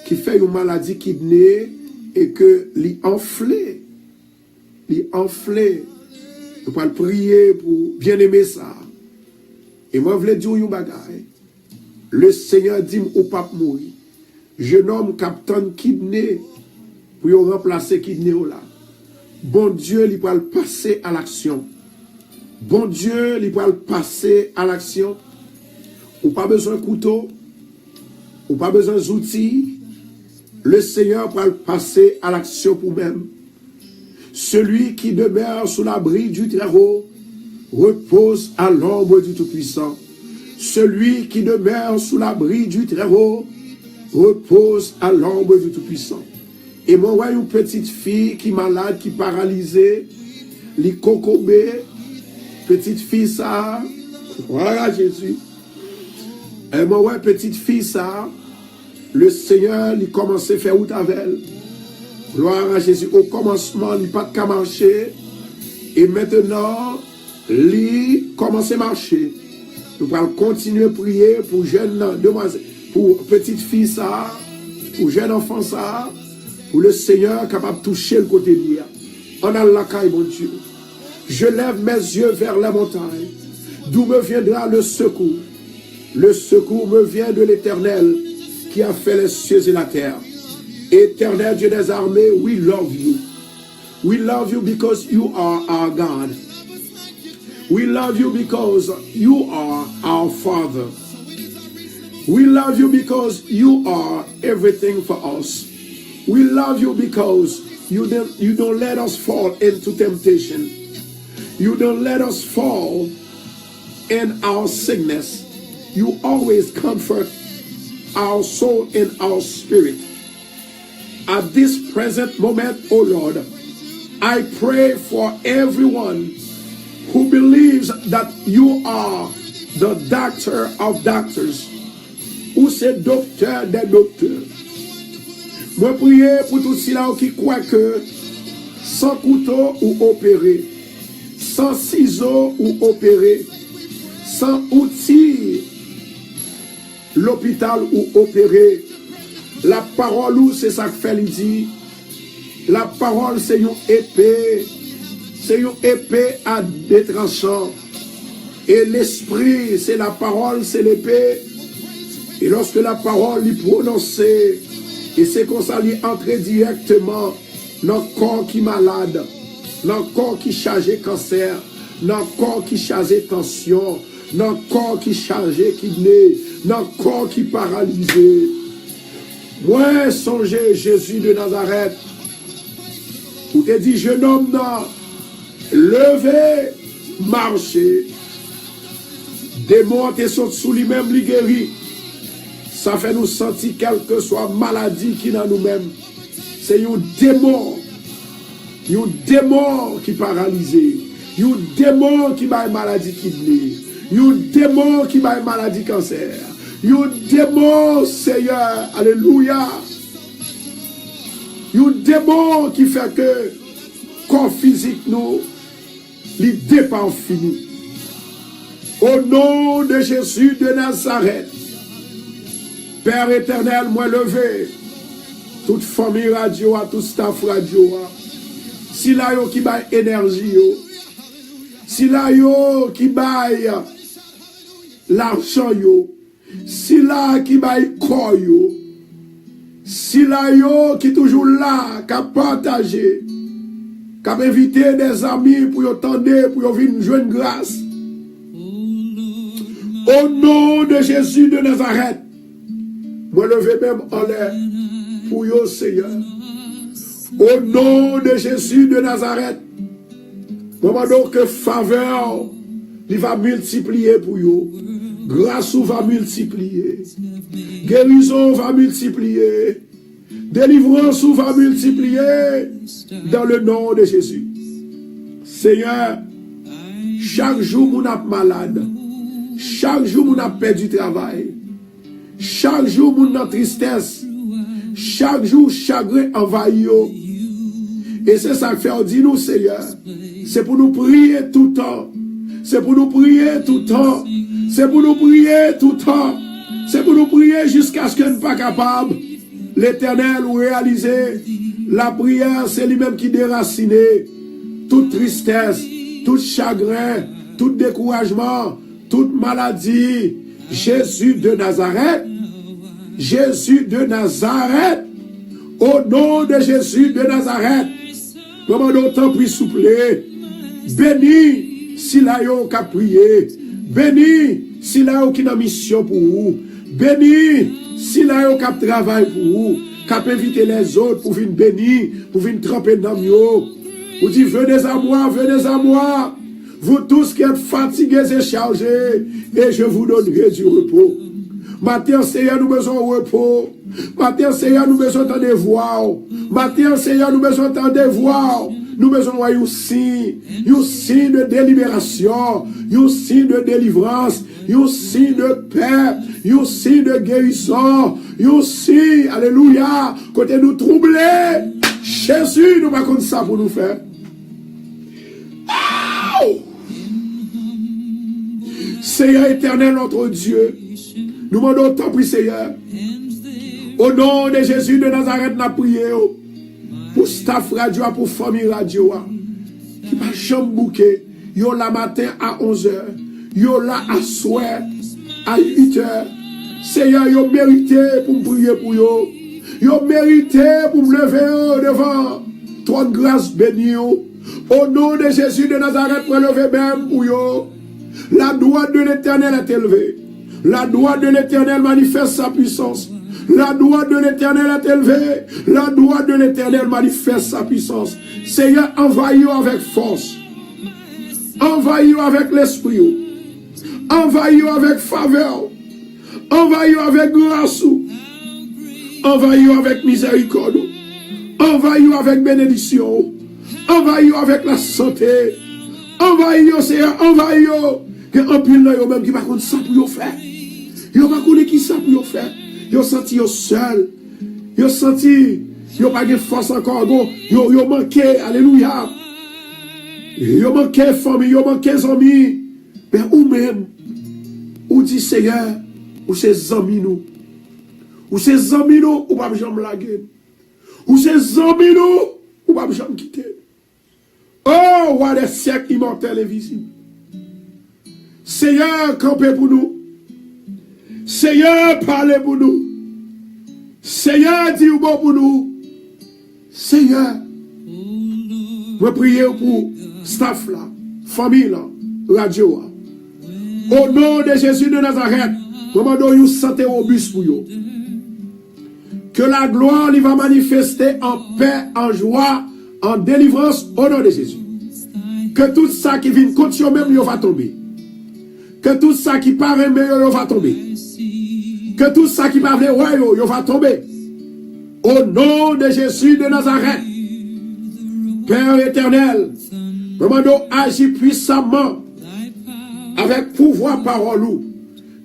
qui fait une maladie kidney et que l'y enflé. Nous allons prier pour bien aimer ça. Et moi, je voulais dire une bagaille. Le Seigneur dit au pape mourir. Jeune homme capitaine kidney pour remplacer kidney là. Bon Dieu, il va passer à l'action. Bon Dieu, il va passer à l'action. Ou pas besoin de couteau, ou pas besoin d'outils. Le Seigneur va passer à l'action pour même. Celui qui demeure sous l'abri du Très-Haut repose à l'ombre du Tout-Puissant. Celui qui demeure sous l'abri du Très-Haut repose à l'ombre du Tout-Puissant. Et moi, ouais, une petite fille qui est malade, qui est paralysée, li kokobé, petite fille ça, voilà Jésus. Et moi, ouais, petite fille ça, le Seigneur, il commençait à faire route avec elle. Gloire à Jésus. Au commencement, il n'a pas qu'à marcher. Et maintenant, il commence à marcher. Nous allons continuer à prier pour jeune demoiselle, pour petite fille ça, pour jeune enfant ça, pour le Seigneur capable de toucher le côté lié. En Allah, mon Dieu. Je lève mes yeux vers la montagne, d'où me viendra le secours. Le secours me vient de l'Éternel qui a fait les cieux et la terre. Éternel Dieu des armées, we love you. We love you because you are our God. We love you because you are our Father. We love you because you are everything for us. We love you because you don't let us fall into temptation. You don't let us fall in our sickness. You always comfort our soul and our spirit. At this present moment, O Lord, I pray for everyone who believes that you are the doctor of doctors, ou c'est docteur des docteurs. Moi prier pour tous ceux qui croient que sans couteau ou opérer, sans ciseaux ou opérer, sans outils, l'hôpital ou opérer, la parole ou c'est ça que fait dit. La parole c'est une épée à deux tranchants. Et l'esprit c'est la parole, c'est l'épée. Et lorsque la parole est prononcée, et c'est comme ça qu'il entre directement dans le corps qui est malade, dans le corps qui est chargé cancer, dans le corps qui est chargé tension, dans le corps qui est chargé kidney, dans le corps qui est paralysé. Moi, songez Jésus de Nazareth, où te dit, jeune homme, levez, marchez. Démon te saute sous lui-même, lui guérit. Ça fait nous sentir quelle que soit maladie qui est dans nous-mêmes. C'est un démon qui est paralysé. Un démon qui a une maladie kidney. Un démon qui a une maladie cancer. Un démon, Seigneur, alléluia. Un démon qui fait que corps physique nous, il dépend fini. Au nom de Jésus de Nazareth, Père éternel, moi levé, toute famille radio, tout staff radio, si là yo qui baille énergie, si là yo qui baille l'argent, si là qui baille corps, si là yo qui toujours là, qui a partagé, qui a invité des amis pour y attendre, pour y venir jouer une grâce. Au nom de Jésus de Nazareth, moi levé même en l'air pour yo Seigneur. Au nom de Jésus de Nazareth, moi donc que faveur, il va multiplier pour yo. Grâce va multiplier. Guérison va multiplier. Délivrance va multiplier. Dans le nom de Jésus. Seigneur, chaque jour mon ap malade. Chaque jour mon ap perdu travail. Chaque jour mon ap tristesse. Chaque jour chagrin envahi. Et c'est ça que fait dit nous Seigneur. C'est pour nous prier tout le temps. C'est pour nous prier tout le temps. C'est pour nous prier tout le temps. C'est pour nous prier jusqu'à ce que nous ne soyons pas capables. L'Éternel ou réaliser. La prière, c'est lui-même qui déracine toute tristesse, tout chagrin, tout découragement, toute maladie. Jésus de Nazareth. Jésus de Nazareth. Au nom de Jésus de Nazareth. Comment d'autant prie souple. Béni si la yo qui a prié. Béni si la yo qui a mission pour vous. Béni si la yo qui a travail pour vous. Qui a invité les autres pour venir bénir, pour venir tremper dans yo. Vous dites venez à moi, venez à moi. vous tous qui êtes fatigués et chargés, et je vous donnerai du repos. Matin, Seigneur, nous besoin de repos. Matin, Seigneur, nous besoin de devoir. Matin, Seigneur, nous besoin de devoir. Nous besoin de un signe de délibération, un signe de délivrance, un signe de paix, un signe de guérison, un signe, alléluia, côté nous troubler. Jésus, nous pas comme ça pour nous faire. Oh! Seigneur éternel, notre Dieu, nous demandons tant pis, Seigneur. Au nom de Jésus de Nazareth, nous prions pour staff radio, pour famille radio, qui va jamais bouquer. Yo la matin à 11h, yo la à soir à 8h. Seigneur, yo mérité pour me prier pour yo. Yo mérité pour me lever devant ton grâce bénie. Au nom de Jésus de Nazareth, pour lever même pour yo. La droite de l'Éternel est élevée. La droite de l'Éternel manifeste sa puissance. La droite de l'Éternel est élevée. La droite de l'Éternel manifeste sa puissance. Seigneur, envahis-nous avec force. Envahis-nous avec l'esprit. Envahis-nous avec faveur. Envahis-nous avec grâce. Envahis-nous avec miséricorde. Envahis-nous avec bénédiction. Envahis-nous avec la santé. Envahis-nous, Seigneur, envahis-nous. Que en pile là, yo même qui va contre ça pour faire. Yo pas connaître qui ça pour faire. Yo senti yo seul. Yo senti yo pas de force encore. Yo manqué, alléluia. Yo manqué famille, yo manqué amis. Mais ou même ou dit Seigneur, ou ses amis nous. Ou ses amis nous, ou pas jamais laguer. Ou ses amis nous, ou pas jamais quitter. Oh, roi des siècles immortels et visibles. Seigneur, campez pour nous. Seigneur, parlez pour nous. Seigneur, dis bon pour nous. Seigneur, je prie pour staff là, famille là, radio là. Au nom de Jésus de Nazareth, je demande une santé robuste pour vous. Que la gloire lui va manifester en paix, en joie, en délivrance au nom de Jésus. Que tout ça qui vient contre eux-mêmes, il va tomber. Que tout ça qui paraît meilleur, il va tomber. Que tout ça qui va venir, il va tomber. Au nom de Jésus de Nazareth, Père éternel, demandons agir puissamment avec pouvoir parole.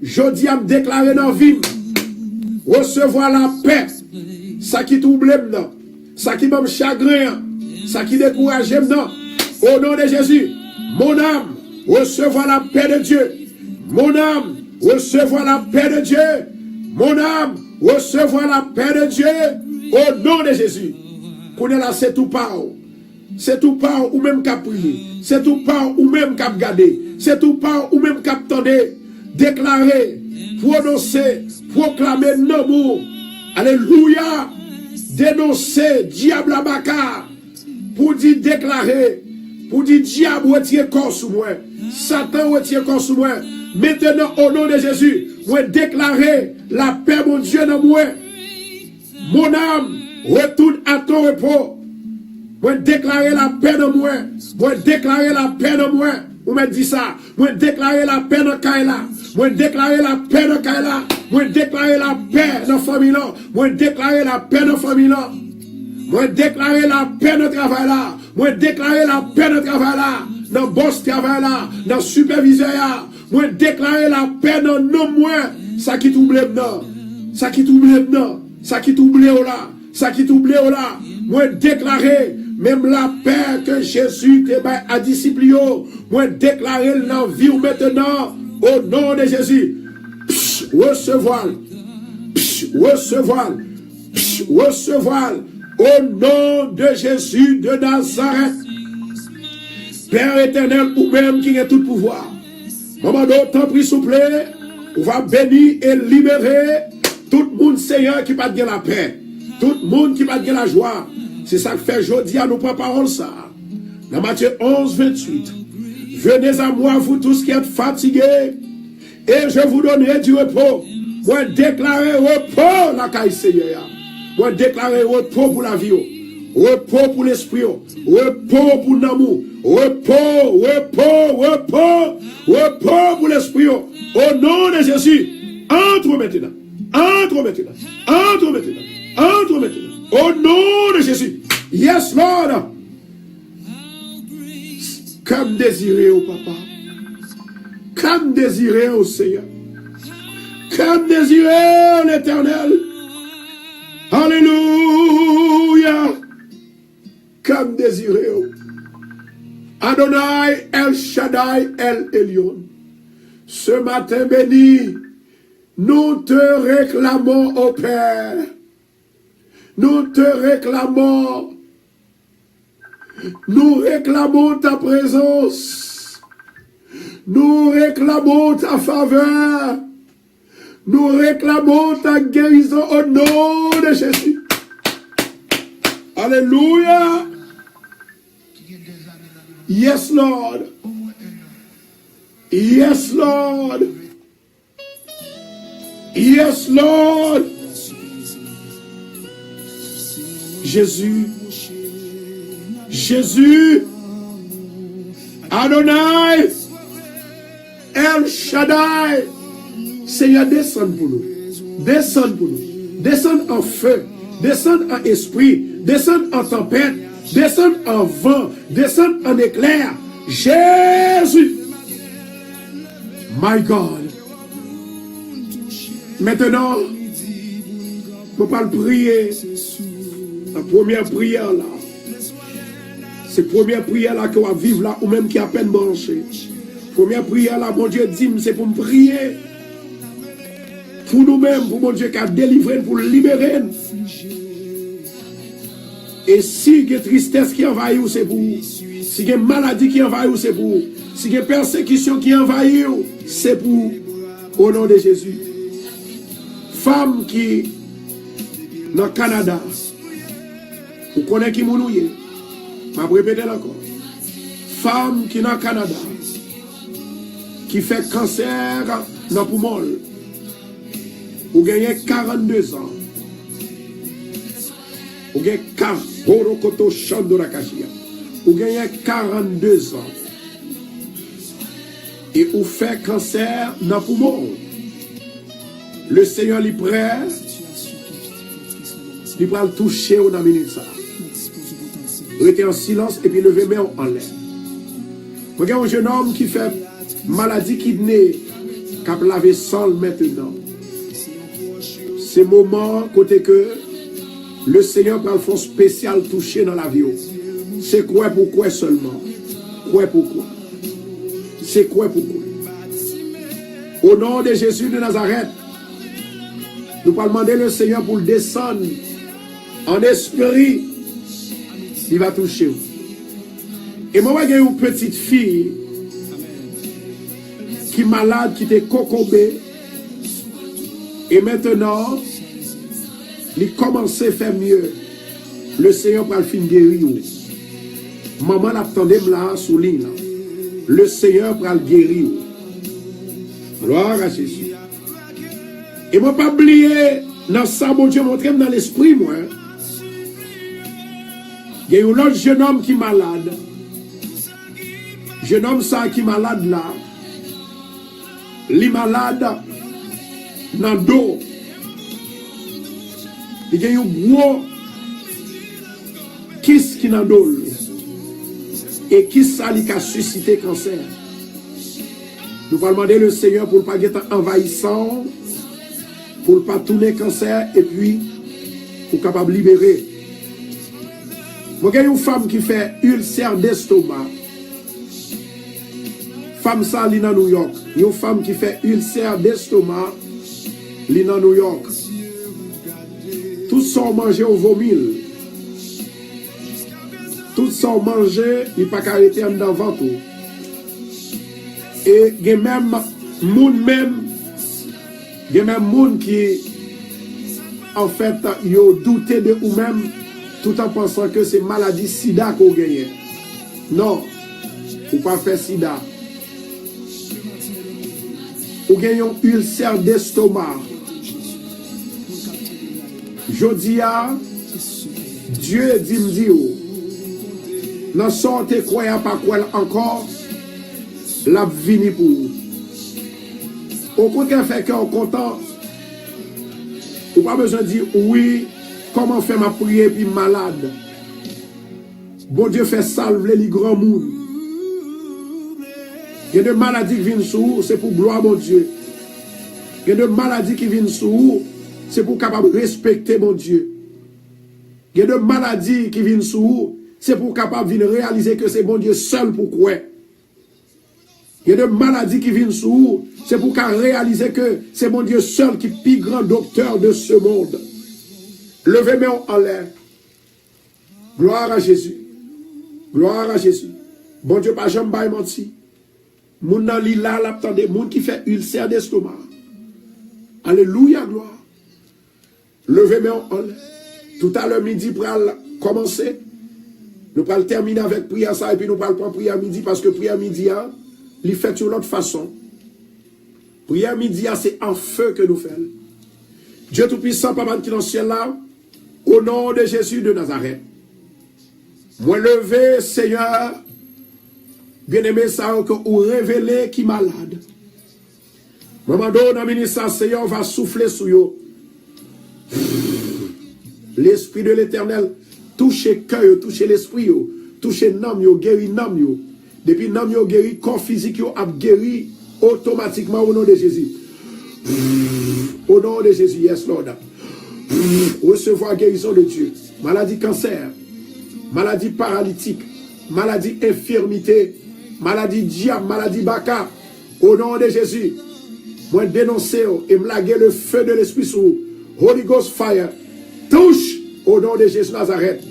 Je dis à me déclarer dans la vie, recevoir la paix, ça qui trouble maintenant, ça qui m'a chagrin, ça qui décourage maintenant. Au nom de Jésus, mon âme, recevoir la paix de Dieu. Mon âme, recevoir la paix de Dieu. Mon âme, recevoir la paix de Dieu. Au nom de Jésus. Qu'on est là, c'est tout par où. C'est tout par ou même qu'à prier. C'est tout par ou même qu'à garder. C'est tout par ou même qu'à attendre. Déclarer, prononcer, proclamer l'amour. Alléluia. Dénoncer, diable à baka. Pour dire déclarer. Pour dire diable retire corps sous moi. Satan retire corps sous moi. Maintenant, au nom de Jésus, moi déclarer la paix, mon Dieu, dans moi. Mon âme, retourne à ton repos. Moi déclarer la paix dans moi. Moi déclarer la paix dans moi. Vous me dites ça. Moi déclarer la paix dans Kaila. Moi déclarer la paix dans Kaila. Moi déclarer la paix dans la famille là. Moi déclarer la paix dans la famille là. Moi déclarer la paix dans le travail là. Moi déclarer la paix dans le travail là. Dans le boss travail là. Dans le superviseur là. Moi déclarer la paix dans nos moins. Ça qui t'oublie maintenant. Ça qui t'oublie maintenant. Ça qui t'oublie là. Ça qui t'oublie là. Moi déclarer même la paix que Jésus te bat à disciples. Moi déclarer la vie maintenant. Au nom de Jésus. Recevoir. Recevoir. Recevoir. Au nom de Jésus de Nazareth. Père éternel, ou même qui a tout pouvoir. Maman, d'autant pris souple, on va bénir et libérer tout le monde, Seigneur, qui va gagner la paix. Tout le monde qui va gagner la joie. C'est ça que fait aujourd'hui à nous prendre parole ça. Dans Matthieu 11, 28. Venez à moi, vous tous qui êtes fatigués, et je vous donnerai du repos. Moi, déclarer repos, la caille Seigneur. Moi, déclarer repos pour la vie. Repos pour l'esprit. Repos pour l'amour. Repos, repos, repos, repos pour l'esprit. Au nom de Jésus, entre maintenant, entre maintenant, entre maintenant, entre maintenant. Au nom de Jésus. Yes, Lord. Comme désiré au Papa. Comme désiré au Seigneur. Comme désiré l'Éternel. Alléluia. Comme désiré au Adonai, El Shaddai, El Elyon. Ce matin béni, nous te réclamons au Père. Nous te réclamons. Nous réclamons ta présence. Nous réclamons ta faveur. Nous réclamons ta guérison au nom de Jésus. Alléluia. Yes, Lord. Yes, Lord. Yes, Lord. Jésus. Jésus. Adonai. El Shaddai. Seigneur, descends pour nous. Descends pour nous. Descends en feu. Descends en esprit. Descends en tempête. Descends en vent. Descends en éclair. Jésus. My God. Maintenant, on va prier. La première prière là. C'est la première prière là qu'on va vivre là, ou même qui a à peine branché. Première prière là, mon Dieu dit, c'est pour me prier. Pour nous-mêmes, pour mon Dieu qui a délivré, pour libérer. Et si il y a tristesse qui envahit, c'est pour vous. Si il y a maladie qui envahit, c'est pour vous. Si il y a persécution qui envahit, c'est pour vous. Au nom de Jésus. Femme qui dans le Canada, vous connaissez qui mounouye. Je vais répéter encore. Femme qui dans le Canada, qui fait cancer dans le poumon. Vous gagnez 42 ans. Vous gagnez 42 ans. Et vous faites cancer dans le poumon. Le Seigneur est prêt. Il va le toucher dans la minute. Restez en silence et puis levez main en l'air. Regardez un jeune homme qui fait maladie kidney, qui a lavé sol maintenant. C'est le moment côté que le Seigneur va le faire spécial toucher dans la vie. C'est quoi pourquoi seulement? Quoi pourquoi? C'est quoi pourquoi? Au nom de Jésus de Nazareth, nous allons demander le Seigneur pour le descendre en esprit. Il va toucher vous. Et moi, j'ai une petite fille qui est malade, qui était cocobée. Et maintenant, il commence à faire mieux. Le Seigneur va le fin guérir. Maman l'attendait là, sous l'île. Le Seigneur va le guérir. Gloire à Jésus. Et moi, pas oublier, dans ça, mon Dieu, montre dans l'esprit, moi. Il y a un autre jeune homme qui est malade. Jeune homme ça qui est malade là. Il est malade dans le dos. Il y a un gros kiss qui est dans le dos. Et qui ça qui a suscité cancer. Nous allons demander le Seigneur pour ne pas être envahissant, pour ne pas tourner cancer et puis pour capable libérer. Vous avez une femme qui fait ulcère d'estomac. Femme ça, elle est dans New York. Il y a une femme qui fait ulcère d'estomac, elle est dans New York. Tout ça manger au vomil. Tout ça manger, il n'y a pas qu'à arrêter en avant tout. Et il y a même moun qui en fait, ils ont douté de vous-même tout en pensant que c'est maladie sida qu'on gagne. Non, ou pas faire sida. Ou gagne un ulcère d'estomac. Jodia, Dieu dit Dans sorte croyant pas quoi encore, la vini pour vous. Au contraire, fait qu'on content. Ou pas besoin de dire oui, comment faire ma prière puis malade. Bon Dieu fait salver les grands monde. Il y a des maladies qui viennent sur vous, c'est pour gloire mon Dieu. Il y a des maladies qui viennent sur vous, c'est pour capable respecter mon Dieu. Il y a des maladies qui viennent sur vous, c'est pour capable de réaliser que c'est bon Dieu seul pour quoi. Il y a des maladies qui viennent sur vous, c'est pour réaliser que c'est mon Dieu seul qui est le plus grand docteur de ce monde. Levez-moi en l'air. Gloire à Jésus. Gloire à Jésus. Bon Dieu, pas jamais menti. Moun nan li la l'attendait, moun qui fait ulcère d'estomac. Alléluia, gloire. Levez-moi en l'air. Tout à l'heure midi pour commencer. Nous allons terminer avec prière ça et puis nous allons prendre prière midi parce que prière midi il fait de l'autre façon. Prière midi c'est en feu que nous faisons. Dieu Tout-Puissant, Papa qui est dans le ciel là, au nom de Jésus de Nazareth. Moi levé, Seigneur, bien-aimé ça que vous révélez qui est malade. Maman dans le ministère, Seigneur va souffler sur vous. L'Esprit de l'Éternel touche le cœur, touche l'esprit, touche l'âme, guérit l'âme. Depuis l'âme guérit, le corps physique a guéri automatiquement au nom de Jésus. Au nom de Jésus, yes Lord. Recevoir guérison de Dieu. Maladie cancer, maladie paralytique, maladie infirmité, maladie diable, maladie baka. Au nom de Jésus, moi dénoncer et me laguer le feu de l'Esprit sur vous. Holy Ghost fire. Touche au nom de Jésus Nazareth.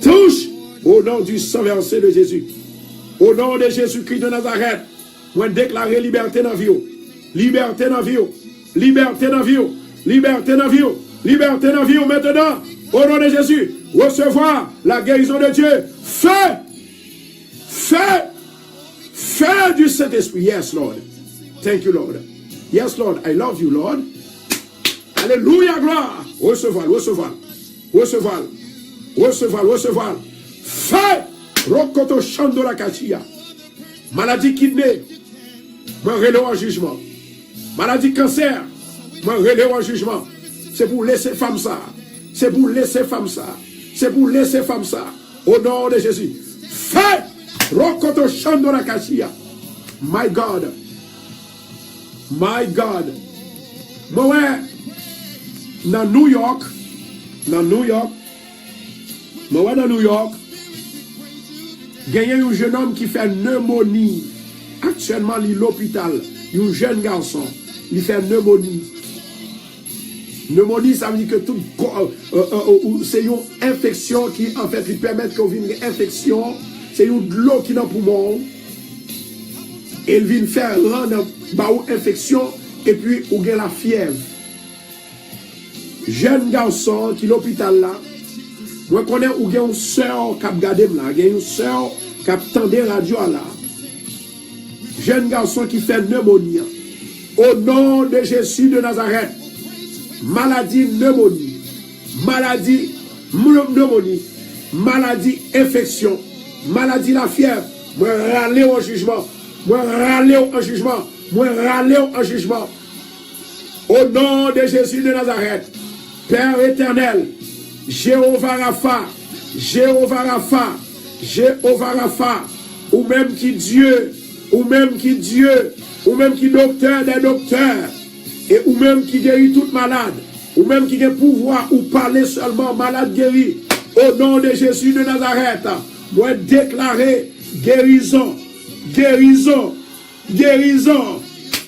Touche au nom du sang versé de Jésus. Au nom de Jésus-Christ de Nazareth. Moi déclarer liberté dans la vie. Liberté dans la vie. Liberté dans la vie. Liberté dans la vie. Liberté dans la vie maintenant. Au nom de Jésus. Recevoir la guérison de Dieu. Feu. Feu. Feu du Saint-Esprit. Yes, Lord. Thank you, Lord. Yes, Lord. I love you, Lord. Alléluia, gloire. Recevoir, recevoir. Recevoir. Recevoir, recevoir. Feu. Rokoto chando la kachia. Maladie kidney. Moi relève en jugement. Maladie cancer. Moi relève en jugement. C'est pour laisser femme ça. C'est pour laisser femme ça. C'est pour laisser femme ça. Au nom de Jésus. Feu. Rokoto chando la kachia. My God. My God. Moi dans New York. Dans New York. Moi dans New York. Il y a un jeune homme qui fait pneumonie. Actuellement, il est à l'hôpital. Un jeune garçon. Il fait pneumonie. Pneumonie, ça veut dire que tout c'est une infection qui, en fait, lui permet qu'on vienne une infection. C'est une de l'eau qui est dans le poumon. Et il vient faire rendre une infection. Et puis, il y a la fièvre. Jeune garçon qui est à l'hôpital là. Moi, je connais où il y a une soeur qui a regardé là. Il y a une soeur qui a attendu la radio là. Jeune garçon qui fait pneumonie. Au nom de Jésus de Nazareth. Maladie pneumonie. Maladie pneumonie. Maladie infection. Maladie la fièvre. Moi, râler au jugement. Moi, râler au jugement. Moi, râler au jugement. Au nom de Jésus de Nazareth. Père éternel. Jéhovah Rapha, Jéhovah Rapha, Jéhovah Rapha, ou même qui Dieu, ou même qui Dieu, ou même qui docteur des docteurs, et ou même qui guérit toute malade, ou même qui a pouvoir ou parler seulement malade guéri, au nom de Jésus de Nazareth, moi déclarer guérison, guérison, guérison,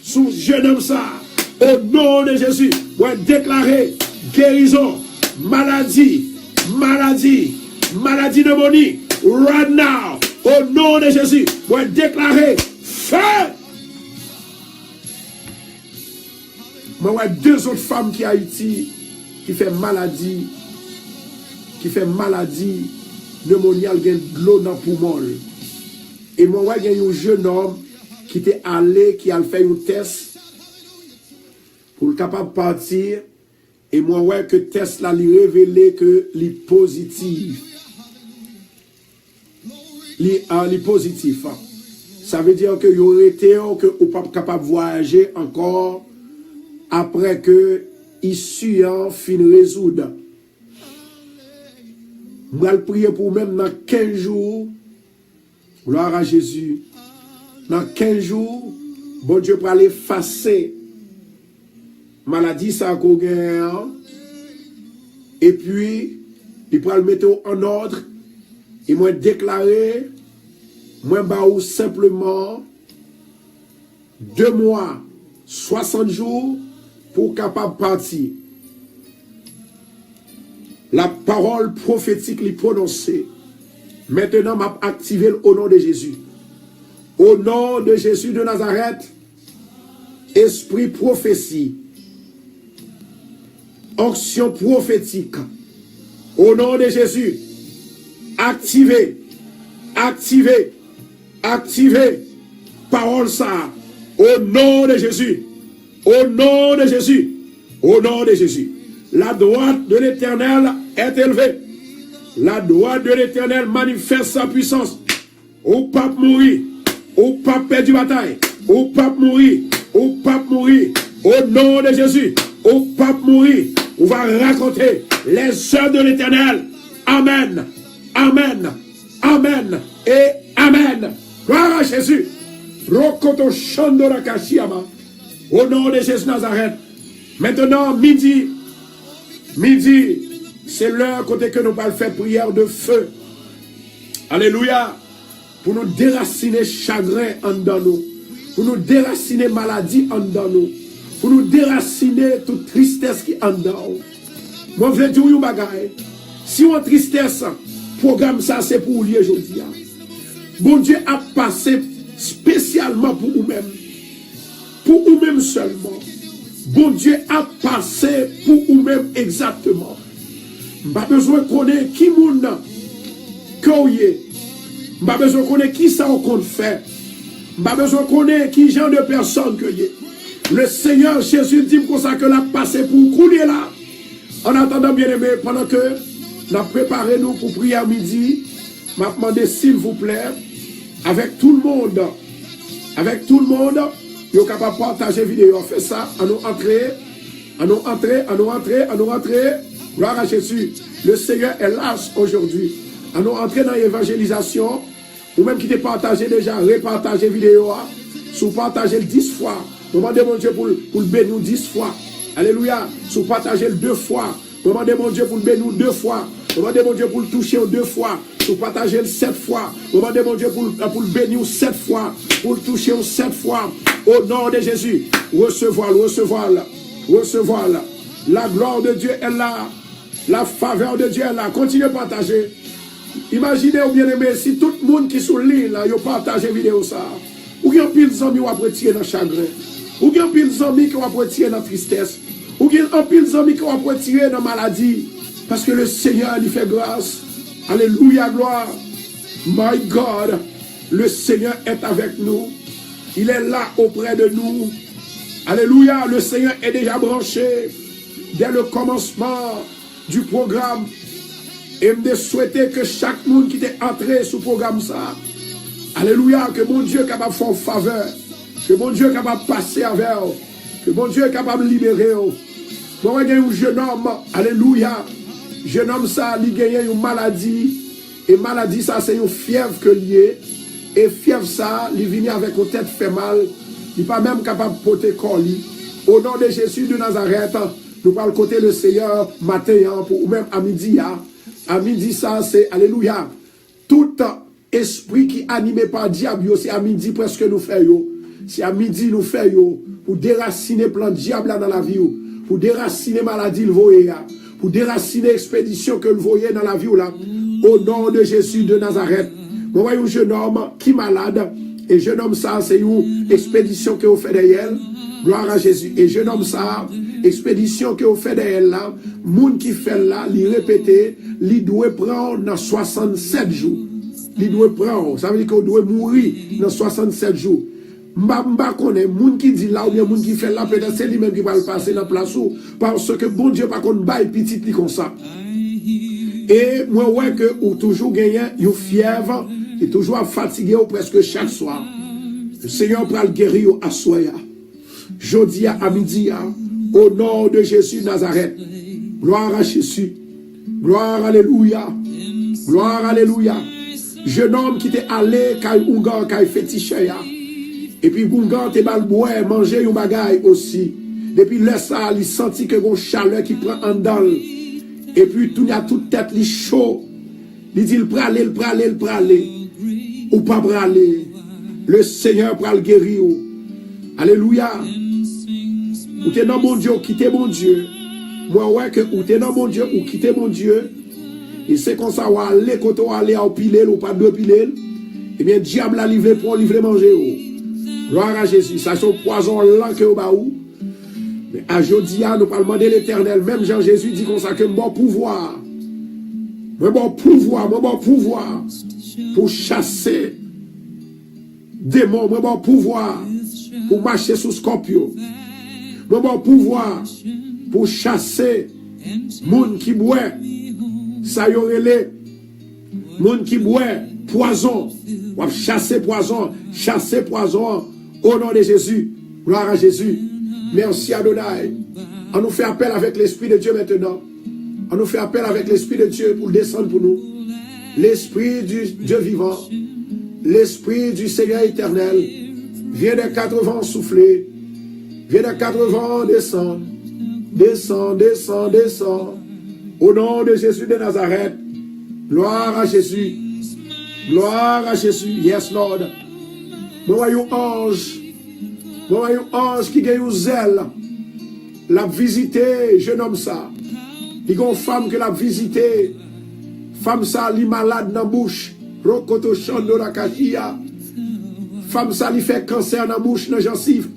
sous jeune homme ça, au nom de Jésus, moi déclarer guérison. Maladie, maladie, maladie pneumonie, right now, au nom de Jésus, pour déclarer feu. Moi, ouais, deux autres femmes qui Haïti, qui fait maladie pneumoniale, qui a de l'eau dans le poumon. Et moi, ouais, il y a un jeune homme qui était allé, qui a fait un test pour le capable de partir. Et moi, ouais, que Tesla lui révélé que lui positif. li positif. Ça veut dire que vous aurez été que vous pas capable de voyager encore après que issue fin résoudre. Je vais prier pour même dans 15 jours. Gloire à Jésus. Dans 15 jours, bon Dieu pour aller effacer maladie ça qu'on gagne. Et puis, il pourra le mettre en ordre. Et moi déclarer, moi baou simplement 2 mois, 60 jours pour capable partir. La parole prophétique lui prononcée. Maintenant, m'a activé au nom de Jésus. Au nom de Jésus de Nazareth, esprit prophétie, onction prophétique, au nom de Jésus, activez, activez, activez, parole ça, au nom de Jésus, au nom de Jésus, au nom de Jésus. La droite de l'Éternel est élevée. La droite de l'Éternel manifeste sa puissance. Au pape mourir, au pape perdu bataille, au pape mourir, au pape mourir, au nom de Jésus, au pape mourir. On va raconter les œuvres de l'Éternel. Amen, amen, amen et amen. Gloire à Jésus. Rokoto Shandora Kashiama. Au nom de Jésus Nazareth. Maintenant, midi, c'est l'heure côté que nous allons faire prière de feu. Alléluia. Pour nous déraciner chagrin en dedans nous. Pour nous déraciner maladie en dedans nous. Pour nous déraciner toute tristesse qui est en dedans. Moi, je veux dire une bagaille. Si on tristesse, programme ça, c'est pour lui aujourd'hui. Bon Dieu a passé spécialement pour vous-même. Pour vous-même seulement. Bon Dieu a passé pour vous-même exactement. Pas besoin de connaître qui moun que vous êtes. Pas besoin de connaître qui ça on compte faire. Pas besoin de connaître qui genre de personne que vous êtes. Le Seigneur Jésus dit comme ça que l'a passé pour couler là. En attendant, bien aimé, pendant que nous préparons nous pour prier à midi, je vais demander s'il vous plaît, avec tout le monde, vous êtes capable de partager la vidéo. On fait ça, à nous entrer. Gloire à Jésus. Le Seigneur est là aujourd'hui. À nous entrer dans l'évangélisation, ou même qui te partagé déjà, repartager la vidéo, si vous partagez 10 fois, demandez mon Dieu pour le bénir 10 fois. Alléluia. Si vous partagez 2 fois, demandez mon Dieu pour le bénir 2 fois. Demandez mon Dieu pour le toucher 2 fois. Si vous partagez 7 fois, demandez mon Dieu pour le bénir 7 fois. Pour le toucher 7 fois. Au nom de Jésus, recevoir. La gloire de Dieu est là. La faveur de Dieu est là. Continuez à partager. Imaginez, bien aimé, si tout le monde qui est sur l'île, là, il partage la vidéo ça. Ou bien pile d'amis qui vont retirer dans le chagrin. Ou bien pile d'amis qui vont retirer dans la tristesse. Ou bien pile d'amis qui vont retirer dans la maladie. Parce que le Seigneur lui fait grâce. Alléluia, gloire. My God, le Seigneur est avec nous. Il est là auprès de nous. Alléluia, le Seigneur est déjà branché dès le commencement du programme. Et me souhaiter que chaque monde qui est entré sous le programme ça, alléluia, que mon Dieu est capable de faire faveur, que mon Dieu est capable de passer avec eux, que mon Dieu est capable de libérer eux. Moi, il y a un jeune homme, alléluia, jeune homme ça, il a une maladie, et maladie ça, c'est une fièvre que lié, et fièvre ça, il vient avec une tête fait mal, il n'est pas même capable de porter corps. Au nom de Jésus de Nazareth, nous parlons côté le Seigneur matin, ou même à midi. À midi, ça, c'est alléluia. Tout esprit qui est animé par diable, c'est à midi presque nous faisons. C'est à midi nous faisons pour déraciner plein de diable dans la vie, pour déraciner maladie le voyer, pour déraciner expédition que le voyer dans la vie là. Au nom de Jésus de Nazareth. Vous voyez un jeune homme qui est malade, et jeune homme ça, c'est une expédition que vous faites derrière. Gloire à Jésus. Et jeune homme ça, expédition que vous faites derrière là, moun qui fait là, li répéter, li doit prendre dans 67 jours. Li doit prendre, ça veut dire qu'on doit mourir dans 67 jours. M'ba connaît, moun qui dit là, ou bien moun qui fait là, peut-être c'est lui-même qui va le passer dans la place où, parce que bon Dieu, par contre, bail petit comme ça. Et moi, ouais, que ou toujours gagné une fièvre qui est toujours fatigué ou presque chaque soir. Le Seigneur prend le guérir à soya. Jodi à midi, au nom de Jésus Nazareth. Gloire à Jésus. Gloire, alléluia. Gloire, alléluia. Jeune homme qui t'est allé, kay Ougan, kay fétiché, et puis Ougan t'est mal boire, manger un bagaille aussi. Depuis là, ça, il senti que une chaleur qui prend en dalle. Et puis, tout y a toute tête, il chaud. Il dit, il pralé. Ou pas pralé. Le Seigneur pral le guérir. Alléluia. Ou t'es dans mon Dieu, ou quittez mon Dieu. Moi, ouais, que ou t'es dans mon Dieu, ou quittez mon Dieu. Et c'est comme ça, ou aller, quand on aller à piler, ou pas de piler. Eh bien, diable a livré pour livrer manger. Gloire à Jésus. Ça, c'est un poison lent que au baou. Mais à Jodia, nous parlons de l'Éternel. Même Jean-Jésus dit comme ça que mon pouvoir. Mon pouvoir pour chasser démons. Mon pouvoir pour marcher sous scorpion. Mon pouvoir pour chasser moun qui boit. Ça y aurait les moun qui boit poison. Chasser poison. Au nom de Jésus. Gloire à Jésus. Merci Adonai. On nous fait appel avec l'Esprit de Dieu maintenant. On nous fait appel avec l'Esprit de Dieu pour descendre pour nous. L'Esprit du Dieu vivant. L'Esprit du Seigneur éternel. Viens des 4 vents souffler. Viens des 4 vents descendre. Descends. Au nom de Jésus de Nazareth. Gloire à Jésus. Gloire à Jésus. Yes, Lord. Nous voyons ange. Nous voyons ange qui gagne un zèle. L'a visité, jeune homme ça. Il y a une femme qui l'a visité. Femme ça, li malade dans la bouche. Rokoto chando la kachia. Femme ça, li fait cancer dans la bouche, dans la gencive.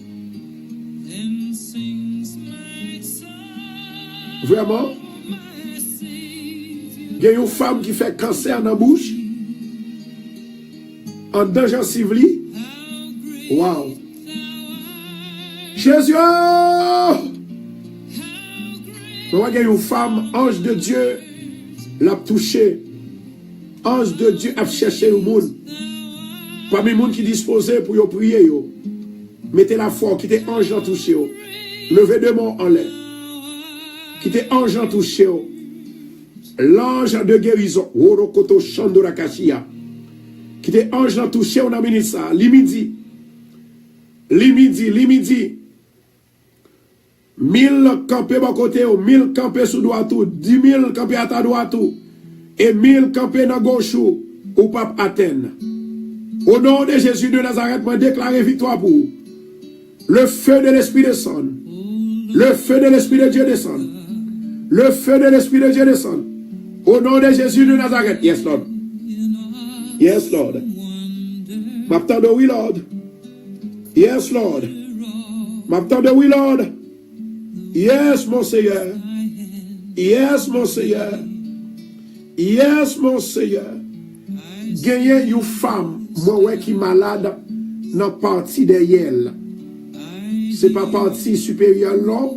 Vraiment? Il y a une femme qui fait cancer dans la bouche. En dans la gencive li. Wow. Jésus! Il y a une femme, ange de Dieu, l'a touché. Ange de Dieu a cherché le monde. Parmi les gens qui disposaient pour prier, mettez la foi, quittez ange en touché. Levez deux mains en l'air. Quittez ange en touché. L'ange de guérison. Worokoto Shandora Kashia. Quittez ange en touché, on a mis ça. Limidi. 1000 campés à côté, 1000 campés sous droit tout, 10 000 campés à ta droite tout, et 1000 campés dans gauche ou pas atteindre. Au nom de Jésus de Nazareth, moi déclare victoire pour vous. Le feu de l'Esprit descend. Le feu de l'Esprit de Dieu descend. Le feu de l'Esprit de Dieu descend. Au nom de Jésus de Nazareth. Yes, Lord. Yes, Lord. M'attendez, oui, Lord. Yes, Lord. M'attendez, oui, Lord. Yes, mon Seigneur. Yes, mon Seigneur. Yes, mon Seigneur. Gagner une femme, moi, qui est malade, dans la partie derrière. Ce n'est pas partie supérieure, non.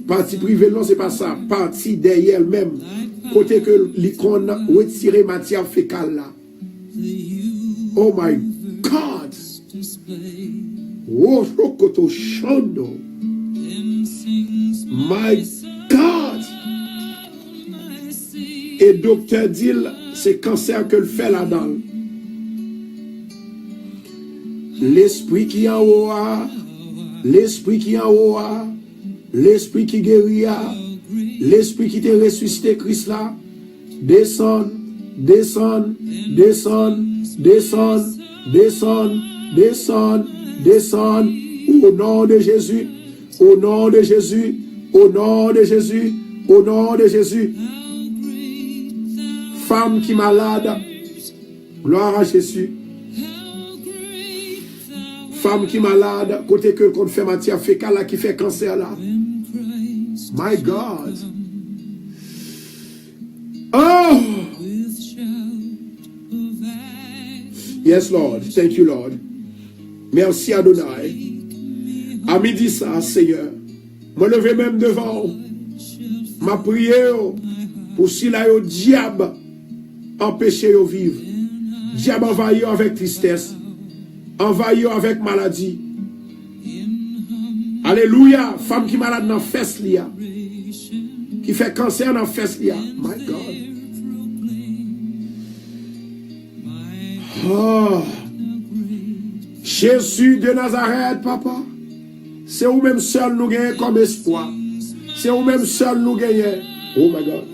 Partie privée, non, c'est pas ça. Partie derrière même. Côté que l'icône retire matière fécale là. Oh my God. Oh, Rokoto Shando. My God. Et docteur dit, c'est cancer que le fait là-dedans. L'esprit qui est en haut, l'esprit qui est en haut, l'esprit qui guérit, l'esprit qui t'a ressuscité Christ là, descend, descend, descend, descend, descend, descend, descend, au nom de Jésus, au nom de Jésus, au nom de Jésus, au nom de Jésus. Femme qui est malade, gloire à Jésus. Femme qui est malade, côté que qu'on fait matière fécale là, qui fait cancer là. My God. Oh! Yes, Lord. Thank you, Lord. Merci, Adonai. À midi, ça, Seigneur. Je me lever même devant. Ma prière pour si là, au diable, empêcher de vivre. Diable envahit avec tristesse. Envahit avec maladie. Alléluia. Femme qui est malade dans fesse lia. Qui fait cancer dans fesse lia. My God. Oh. Jésus de Nazareth, papa. C'est vous-même seul nous gagnons comme espoir. C'est vous-même seul nous gagnons. Oh my God.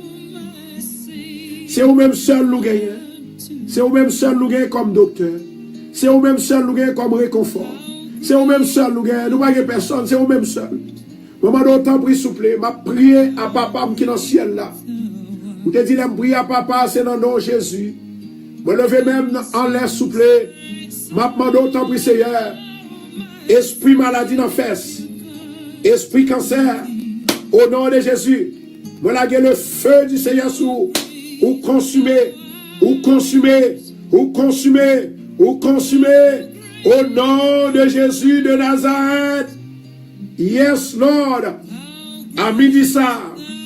C'est vous-même seul nous gagnons. C'est vous-même seul nous gagnons comme docteur. C'est vous-même seul nous gagnons comme réconfort. C'est vous-même seul nous gagnons. Nous n'avons personne. C'est vous-même seul. Maman d'autant prie s'il vous plaît. Ma prière à papa qui est dans le ciel là. Vous te dites, prier à papa, c'est dans le nom de Jésus. Je levez même en l'air s'il vous plaît. Ma demande autant prie Seigneur. Esprit maladie dans la fesse. Esprit cancer. Au nom de Jésus. Je lâche le feu du Seigneur sur ou consumer. Ou consumer. Ou consumer. Ou consumer. Au nom de Jésus de Nazareth. Yes, Lord. À midi ça,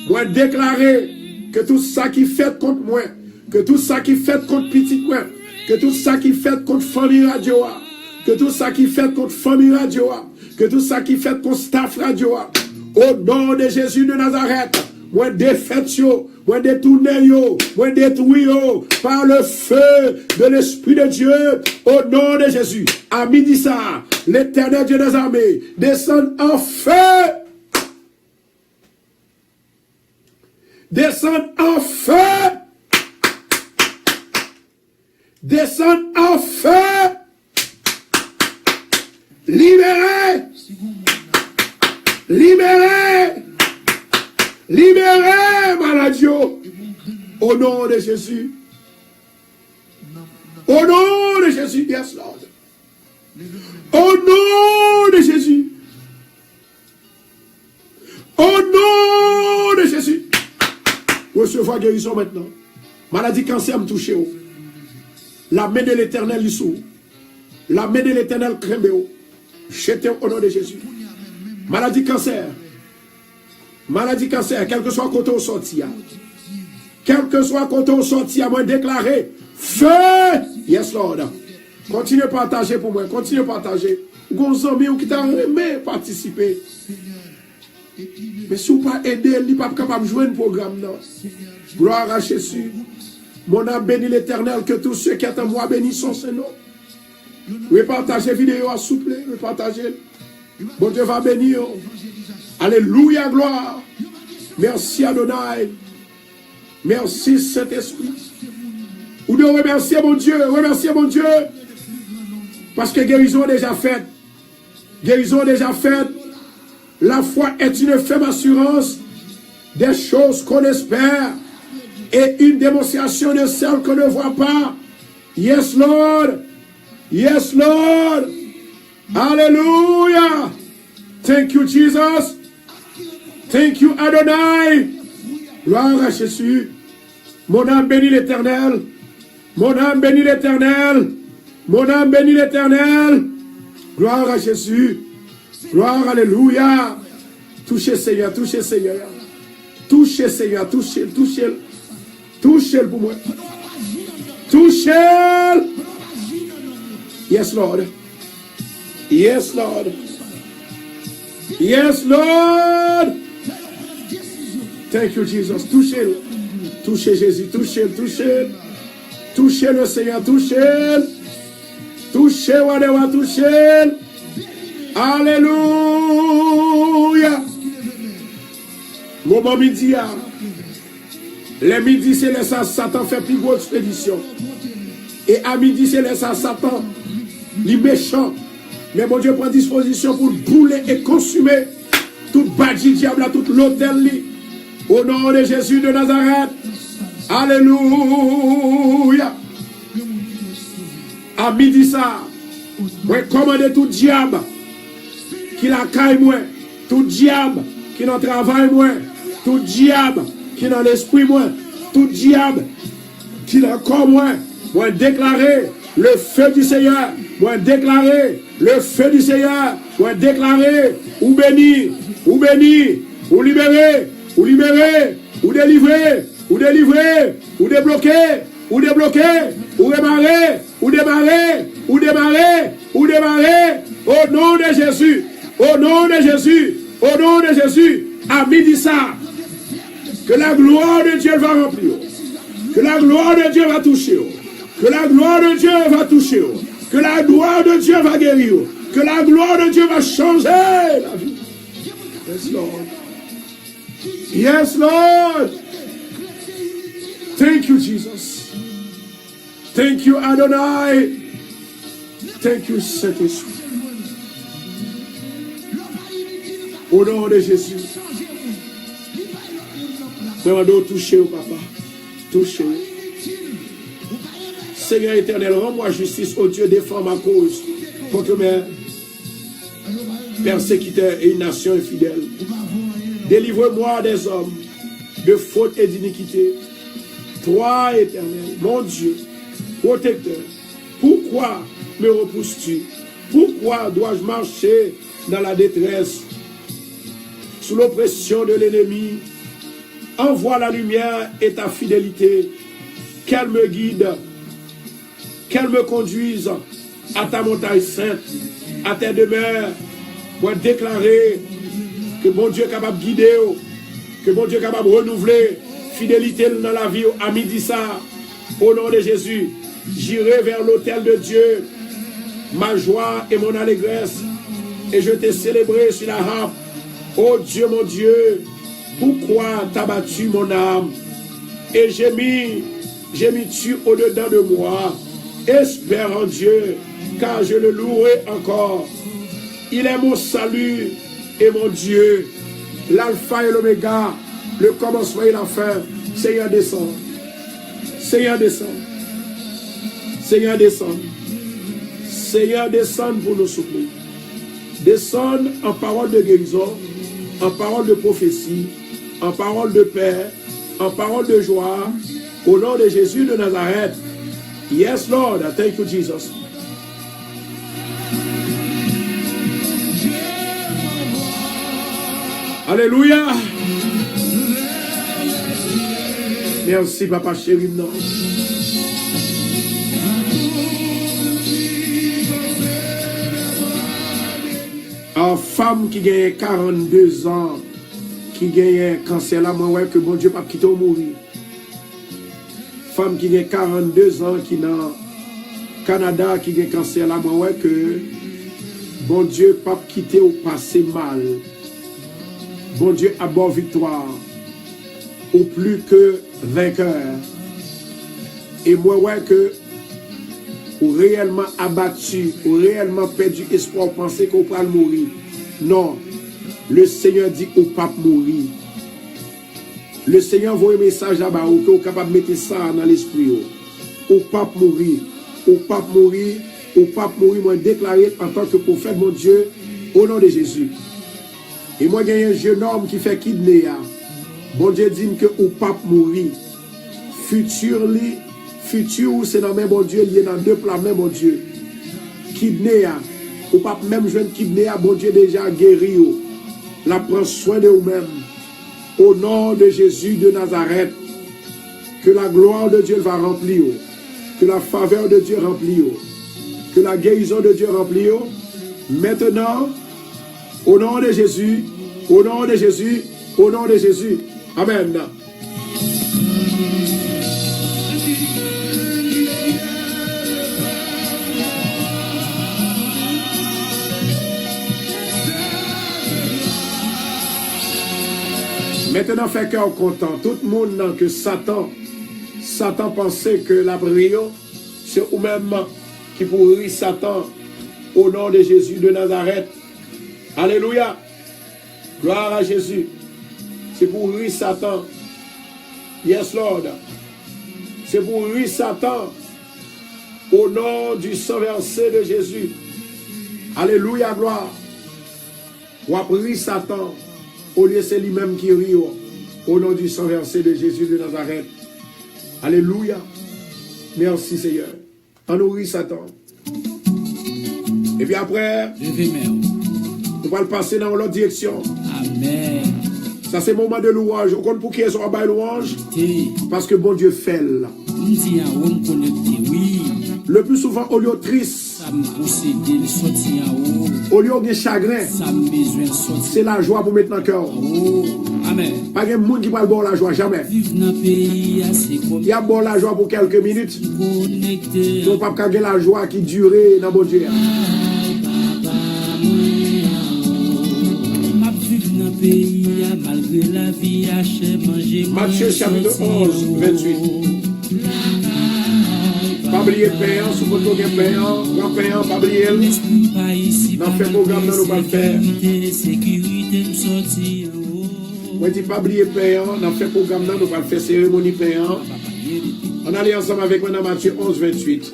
moi déclarer que tout ça qui fait contre moi, que tout ça qui fait contre petit moi, que tout ça qui fait contre famille radio, que tout ça qui fait contre famille radio, que tout ça qui fait contre staff radio, au nom de Jésus de Nazareth, moi défaite yo, moi détourner yo, moi détruire yo par le feu de l'Esprit de Dieu, au nom de Jésus. À midi ça, l'Éternel Dieu des armées descend en feu. Descend en feu. Descend en feu. Libérez. Libérez. Libérez, Maladio. Au nom de Jésus. Au nom de Jésus. Yes, Lord. Au nom de Jésus. Au nom de Jésus. Recevoir guérison maintenant. Maladie cancer me touche. La main de l'Éternel est sous. La main de l'Éternel crème. Jetez au nom de Jésus. Maladie cancer. Maladie cancer. Quel que soit côté au sorti. Quel que soit côté au sorti. Moi déclarer. Feu. Yes, Lord. Continuez à partager pour moi. Continuez à partager. Vous avez qui t'a aimé participer. Mais si vous ne pas aider, il n'est pas capable de jouer un programme. Non. Gloire à Jésus. Mon âme bénit l'Éternel, que tous ceux qui attendent moi bénissent son nom. Oui, partagez la vidéo, s'il vous plaît. Oui, partagez. Bon Dieu va bénir. Alléluia, gloire. Merci Adonai. Merci Saint-Esprit. Ou de remercier mon Dieu. Remercier mon Dieu. Parce que guérison est déjà faite. Guérison est déjà faite. La foi est une ferme assurance des choses qu'on espère et une démonstration de celles qu'on ne voit pas. Yes, Lord. Yes, Lord. Hallelujah. Thank you, Jesus. Thank you, Adonai. Gloire à Jésus. Mon âme bénit l'Éternel. Mon âme bénit l'Éternel. Mon âme bénit l'Éternel. Gloire à Jésus. Gloire, alléluia. Touchez Seigneur, touchez Seigneur. Touchez Seigneur, touchez, touchez. Touchez pour moi. Touchez. Yes, Lord. Yes, Lord. Yes, Lord. Thank you, Jesus. Touchez. Touchez Jésus, touchez, touchez. Touchez le Seigneur, touchez. Touchez, Wadewa, touchez. Alléluia. Moment midi, les midi, c'est les Satan fait plus grosse expédition. Et à midi, c'est les Satan, les méchants. Mais mon Dieu prend disposition pour brûler et consumer tout bâti diable, tout l'hôtel. Au nom de Jésus de Nazareth. Alléluia. À midi, ça, moi, commandez tout diable qui la caille moi, tout diable qui dans le travail moi, tout diable qui dans l'esprit moi, tout diable qui dans le corps moi, moi déclarer le feu du Seigneur, moi déclarer le feu du Seigneur, moi déclarer ou béni, ou béni, ou libéré, ou libéré, ou délivré, ou délivré, ou débloqué, ou débloqué, ou redémarrer, ou démarrer, ou démarrer, ou démarrer, au nom de Jésus, au nom de Jésus, au nom de Jésus, à midi ça, que la gloire de Dieu va remplir, que la gloire de Dieu va toucher, que la gloire de Dieu va toucher, que la gloire de Dieu va guérir, que la gloire de Dieu va changer la vie. Yes, Lord. Yes, Lord. Thank you, Jesus. Thank you, Adonai. Thank you, Saint-Esprit. Au nom de Jésus. Vraiment, touchez-vous, papa. Touchez-vous. Seigneur éternel, rends-moi justice, ô Dieu, défends ma cause contre mes persécuteurs et une nation infidèle. Délivre-moi des hommes de faute et d'iniquité. Toi, éternel, mon Dieu, protecteur, pourquoi me repousses-tu? Pourquoi dois-je marcher dans la détresse, sous l'oppression de l'ennemi? Envoie la lumière et ta fidélité, qu'elle me guide, qu'elle me conduise à ta montagne sainte, à tes demeures, pour déclarer que mon Dieu est capable de guider, que mon Dieu est capable de renouveler fidélité dans la vie à midi ça. Au nom de Jésus, j'irai vers l'autel de Dieu, ma joie et mon allégresse, et je t'ai célébré sur la harpe. Oh Dieu, mon Dieu, pourquoi t'as battu mon âme? Et j'ai mis tu au-dedans de moi. Espère en Dieu, car je le louerai encore. Il est mon salut et mon Dieu, l'alpha et l'oméga, le commencement et la fin. Seigneur, descend. Seigneur, descend. Seigneur, descend. Seigneur, descend pour nous soutenir. Descend en parole de guérison, en parole de prophétie, en parole de paix, en parole de joie, au nom de Jésus de Nazareth. Yes, Lord. Thank you, Jesus. Alléluia. Merci, papa chéri. Non. Une femme qui gagne 42 ans, qui gagne cancer là, moi, que bon Dieu pas quitter ou mourir. Femme qui gagne 42 ans, qui dans Canada, qui gagne cancer là, moi, que bon Dieu pas quitter ou passer mal. Bon Dieu a bonne victoire, ou plus que vainqueur. Et moi, que ou réellement abattu, ou réellement perdu espoir, penser qu'on peut mourir. Non, le Seigneur dit qu'on ne peut pas mourir. Le Seigneur envoie un message là-bas, ou qu'on est capable de mettre ça dans l'esprit. On ne peut pas mourir, on ne peut pas mourir, on ne peut pas mourir. Moi, déclaré en tant que prophète, mon Dieu, au nom de Jésus. Et moi, il y a un jeune homme qui fait kidnapper. Bon Dieu dit que on ne peut pas mourir. Futur, c'est dans le même bon Dieu, il est dans deux plans, même bon Dieu. Kidnapper, ou pas même jeune kidnapper, bon Dieu déjà guéri. La prend soin de vous-même. Au nom de Jésus de Nazareth, que la gloire de Dieu va remplir, que la faveur de Dieu remplir, que la guérison de Dieu remplir. Maintenant, au nom de Jésus, au nom de Jésus, au nom de Jésus. Amen. Maintenant, fait cœur content. Tout le monde que Satan pensait que la prière, c'est ou même qui pourrit Satan au nom de Jésus de Nazareth. Alléluia. Gloire à Jésus. C'est pour lui Satan. Yes, Lord. C'est pour lui Satan. Au nom du sang versé de Jésus. Alléluia, gloire. Ou après Satan. Au lieu c'est lui-même qui rit. Au nom du sang versé de Jésus de Nazareth. Alléluia. Merci Seigneur. On nourrit Satan. Et puis après, on va le passer dans l'autre direction. Amen. Ça c'est le moment de louange. On compte pour qui est sur la louange? Parce que bon Dieu fait là. Le plus souvent, au lieu triste, au lieu de chagrin, c'est la joie pour mettre dans le cœur. Amen. Pas de monde qui va boire la joie, jamais. Il y a boire la joie pour quelques minutes. Donc, pas de la joie qui dure dans mon Dieu. Matthieu chapitre 11, 28. Pas oublier payant, sous votre payant, grand payant, pas oublier. Dans fait programme, nous pas le faire. Moi, dis pas oublier payant, dans fait programme, nous pas le faire cérémonie payant. On allait ensemble avec moi dans Matthieu 11, 28.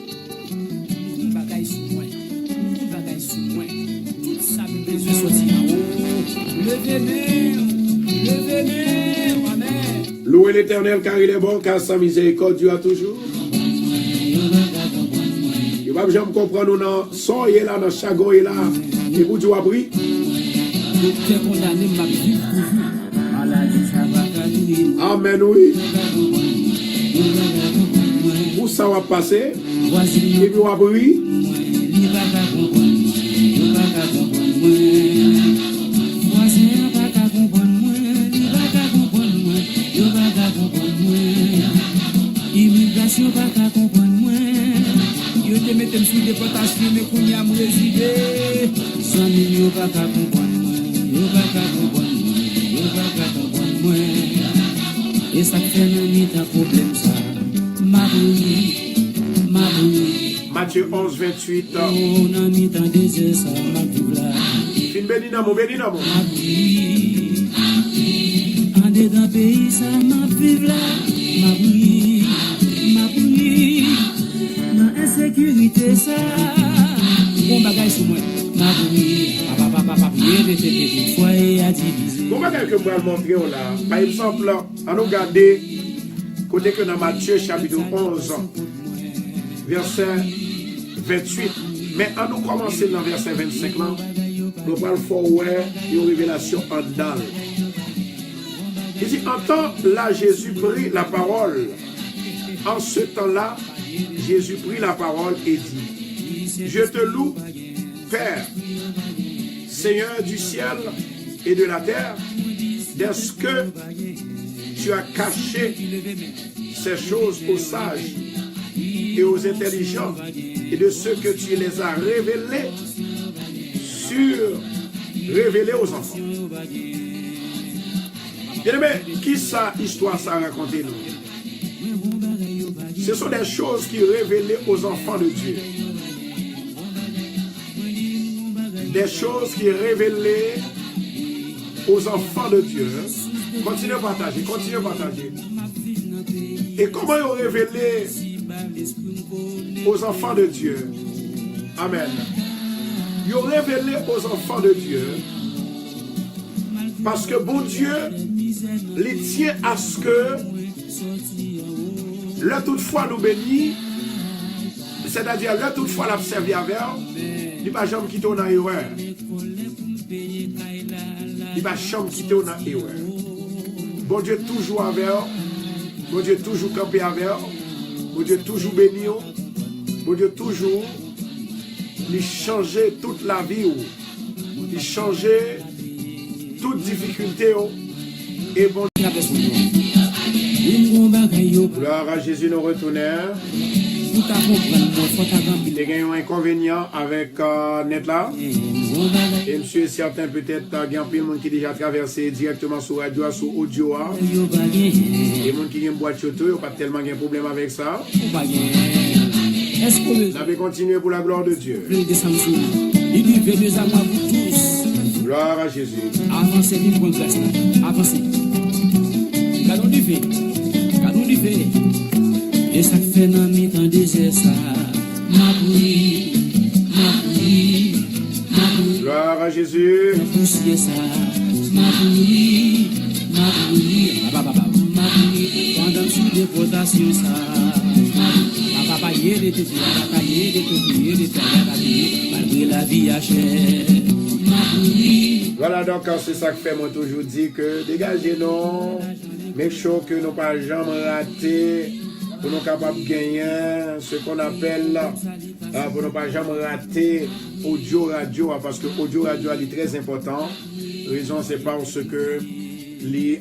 Louez l'Éternel car il est bon, car sa miséricorde dure toujours. Il va jamais comprendre nous dans son est là, dans chagon est là, et vous Dieu a pris. Amen, oui. Où ça va passer? Et puis on a pris. Immigration pas qu'à comprendre moi. Yo te mette sous déportation mais qu'on y a résidé. Sans yo pas qu'à comprendre moi. Yo pas qu'à comprendre moi. Yo pas qu'à comprendre moi. Et ça fait un problème ça. Matthieu 11, 28. On a mis dans des ça ma là. Fin béni dans mon béni dans mon. En dedans pays ça m'a vivre là. Ma bouille, dans insécurité ça. Bon bagage sur moi. Ma bouille, papa, foyer à diviser. Bon bagage que moi montrer là. Par exemple, on nous regarder côté que dans Matthieu chapitre 11, verset 28. Mais on nous commencer dans verset 25 là. Nous allons faire une révélation en dalle. Il dit, en temps là, Jésus prit la parole. En ce temps-là, Jésus prit la parole et dit, je te loue, Père, Seigneur du ciel et de la terre, d'est-ce que tu as caché ces choses aux sages et aux intelligents et de ceux que tu les as révélés aux enfants. Bien-aimé, qui ça histoire ça raconter nous? Ce sont des choses qui révélées aux enfants de Dieu. Des choses qui révélées aux enfants de Dieu. Continuez à partager, continuez à partager. Et comment ils ont révélé aux enfants de Dieu? Amen. Ils ont révélé aux enfants de Dieu parce que bon Dieu les tient à ce que là toutefois nous bénit, c'est-à-dire là toutefois l'a servi avec, il va jamais quitter dans erreur. Il va jamais quitter dans erreur. Bon Dieu toujours avec, bon Dieu toujours campé avec, bon Dieu toujours béni, bon Dieu toujours il changer toute la vie, il changer toute difficulté. Et bon gloire à Jésus, nous retournons. Il y a un inconvénient avec net là. Et monsieur, certains peut-être il y a un peu de monde qui déjà traversé directement sur radio, sur audio. Et les gens qui ont une boîte auto, ils n'ont pas tellement de problème avec ça. On va continuer pour la gloire de Dieu. Gloire à Jésus. Avancez, avancez. Gardons du fait. Et ça fait dans mes temps désert ça. Ma bouille. Gloire à Jésus. Ma bouille. Pendant sous déportation ça. Papa malgré la vie à cher. Voilà donc c'est ça que fait moi toujours dire que dégagez-nous, make sure que nous pas jamais rater pour nous capables de gagner ce qu'on appelle, pour ne pas jamais rater audio radio, parce que audio radio est très important. Raison, c'est parce que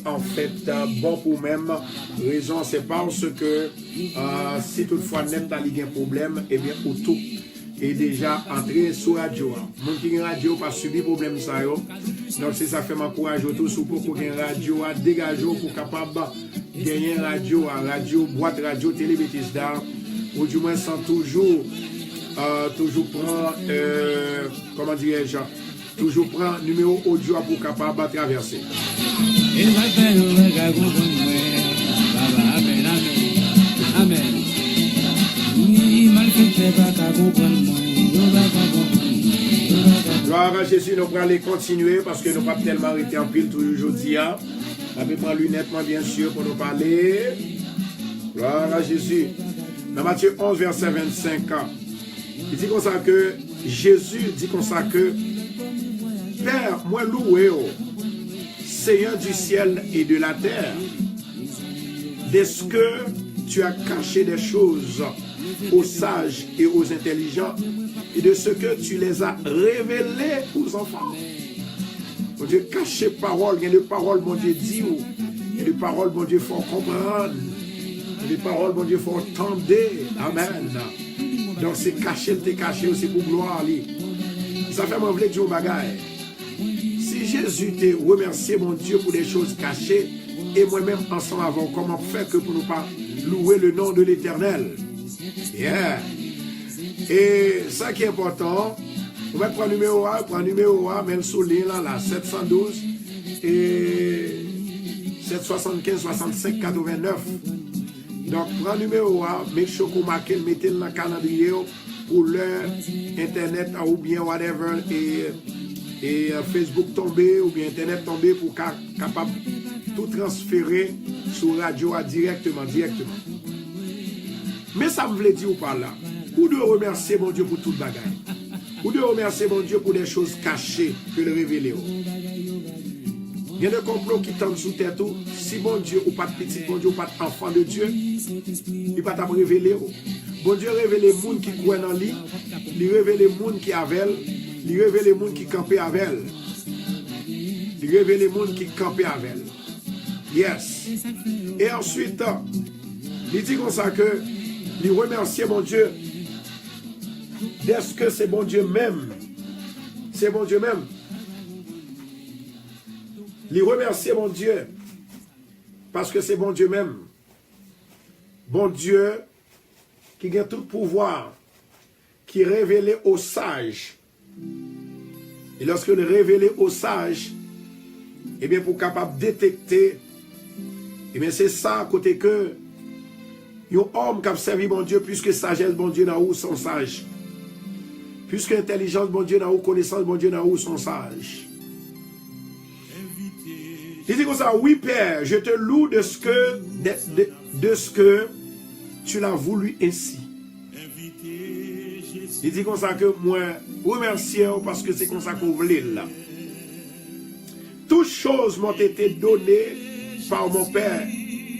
en fait bon pour même. Raison, c'est parce que si toutefois n'est pas un problème, et bien pour tout. Et déjà entré sur radio. Mon qui radio pas subi problème ça yo. Donc c'est ça fait m'encourage tout sous pour qu'on radio à dégager pour capable gagner radio boîte radio télé Bethesda ou du moins sans toujours prendre comment dirais-je toujours prendre numéro audio pour capable traverser. Amen. Gloire à Jésus, nous allons aller continuer parce que nous ne pouvons pas tellement arrêter en pile tout aujourd'hui. On peut prendre lunettes, bien sûr, pour nous parler. Gloire à Jésus. Dans Matthieu 11, verset 25, il dit comme ça que Jésus dit comme ça que Père, moi loué, Seigneur du ciel et de la terre, dès que tu as caché des choses aux sages et aux intelligents, et de ce que tu les as révélés aux enfants. Mon Dieu, caché parole, il y a des paroles, mon Dieu, dit, il y a des paroles, mon Dieu, il faut comprendre, il y a des paroles, mon Dieu, il faut entendre. Amen. Donc c'est caché, c'est caché aussi pour gloire. Ça fait m'enlever du bagaille. Si Jésus t'a remercié, mon Dieu, pour des choses cachées, et moi-même ensemble avant, comment faire que pour nous pas louer le nom de l'Éternel? Yeah. Et ça qui est important, on va prendre numéro 1, même sous l'île là, 712 et 775 65 89. Donc prends numéro 1, make sure qu'on marque, mettez dans le calendrier pour l'heure internet ou bien whatever et Facebook tomber ou bien internet tomber pour capable tout transférer sur radio directement. Mais ça me voulait dire ou par là. Ou de remercier mon Dieu pour toute bagaille. Ou de remercier mon Dieu pour des choses cachées que le révéler. Il y a des complots qui tombent sous tête. Si mon Dieu ou pas de petit, mon Dieu ou pas d'enfant de Dieu, il va pas révéler. Bon Dieu révèle les gens qui croient dans lui, il révèle les gens qui avèlent, il révèle les gens qui campent avec. Il révèle les gens qui campent avec. Yes. Et ensuite, il dit comme ça que il remercie mon Dieu. Est-ce que c'est bon Dieu même? C'est bon Dieu même. Il remercie mon Dieu. Parce que c'est bon Dieu même. Bon Dieu qui a tout pouvoir. Qui est révélé aux sages. Et lorsque le révélé aux sages, eh bien pour capable détecter, eh bien c'est ça à côté que un homme qui a servi mon Dieu, puisque sagesse bon Dieu n'a où son sage. Puisque intelligence bon Dieu n'a où connaissance bon Dieu n'a où son sage. Il dit comme ça, oui Père, je te loue de ce que tu l'as voulu ainsi. Il dit comme ça que moi remercie parce que c'est comme ça qu'on voulait là. Toutes choses m'ont été données par mon Père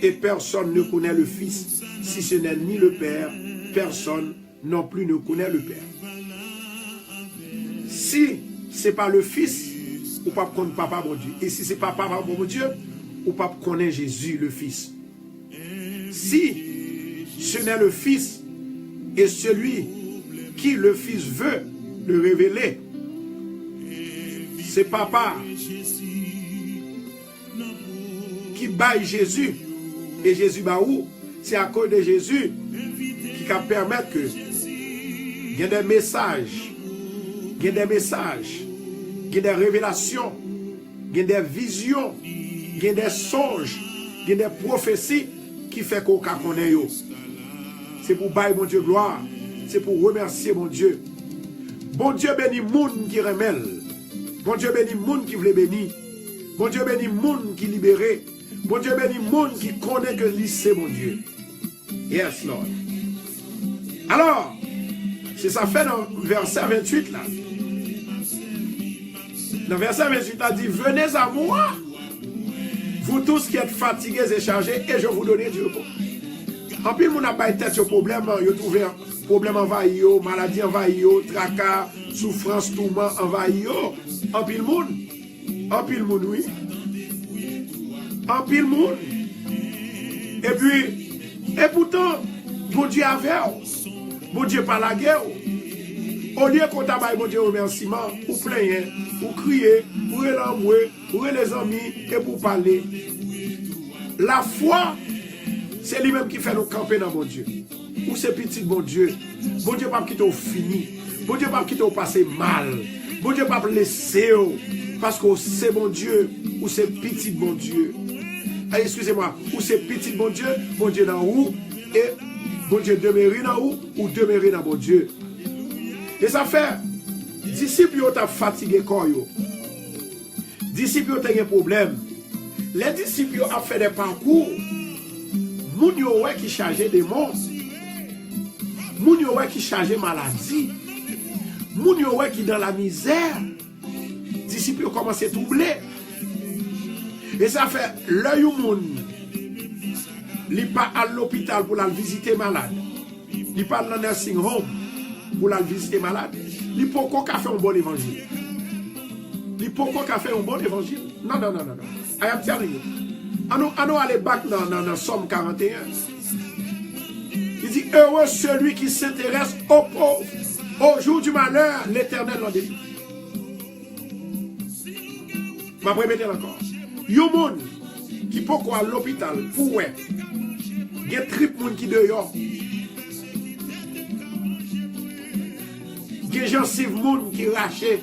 et personne ne connaît le Fils. Si ce n'est ni le Père, personne non plus ne connaît le Père. Si ce n'est pas le Fils, ou pas connaître Papa mon Dieu. Et si ce n'est pas Papa mon Dieu, ou pas connaître Jésus le Fils. Si ce n'est le Fils et celui qui le Fils veut le révéler, c'est Papa qui baille Jésus et Jésus baou. C'est à cause de Jésus qui va permettre que il y a des messages, il y a des révélations, il y a des visions, il y a des songes, il y a des prophéties qui fait qu'on connaît. C'est pour bailler mon Dieu gloire, c'est pour remercier mon Dieu. Bon Dieu bénit monde qui remèle, bon Dieu bénit monde qui veut bénir, bon Dieu bénit monde qui libéré, bon Dieu bénit monde qui connaît que lui c'est mon Dieu. Yes, Lord. Alors, c'est ça fait dans verset 28 là. Dans verset 28, il a dit, venez à moi, vous tous qui êtes fatigués et chargés, et je vous donnerai du repos. En pile, mon a pas tête au problème, yo trouvé problème envahi yo, maladie envahi yo, tracas, souffrance, tourment envahi yo. En pile moun, oui. En pile moun. Et pourtant, bon Dieu avait, bon Dieu pas la guerre. Au lieu qu'on t'a bon Dieu remerciement, ou plaigner, ou crier, ou l'embrouiller, ou les amis, et pour parler. La foi, c'est lui-même qui fait nous camper dans mon Dieu. Ou c'est petit bon Dieu. Bon Dieu pas quitter au fini. Bon Dieu pas quitter au passé mal. Bon Dieu pas laisser parce que c'est bon Dieu ou c'est petit bon Dieu. Excusez-moi, ou c'est petit bon Dieu dans où et bon Dieu demeurer dans où ou demeurer dans bon Dieu. Et ça fait disciples ont fatigué corps yo. Disciples ont un problème. Les disciples ont fait des parcours. Moun yo wè qui chargé démons. Moun yo wè qui chargé maladie. Moun yo wè qui dans la misère. Disciples ont commencé à troubler. Et ça fait l'œil au monde. Il pas à l'hôpital pour la visiter malade. Il pas dans le nursing home pour la visiter malade. Il peut pas faire un bon évangile. Il peut pas faire un bon évangile. Non. I am telling you. Allons aller back dans Somme 41. Il dit, heureux celui qui s'intéresse aux pauvres. Au jour du malheur, l'Éternel l'en délivre. Je vais répéter encore. Yon moun qui peut quoi à l'hôpital pour ouais. Il y a trip moun qui dehors. Il y a gencive moun qui raché.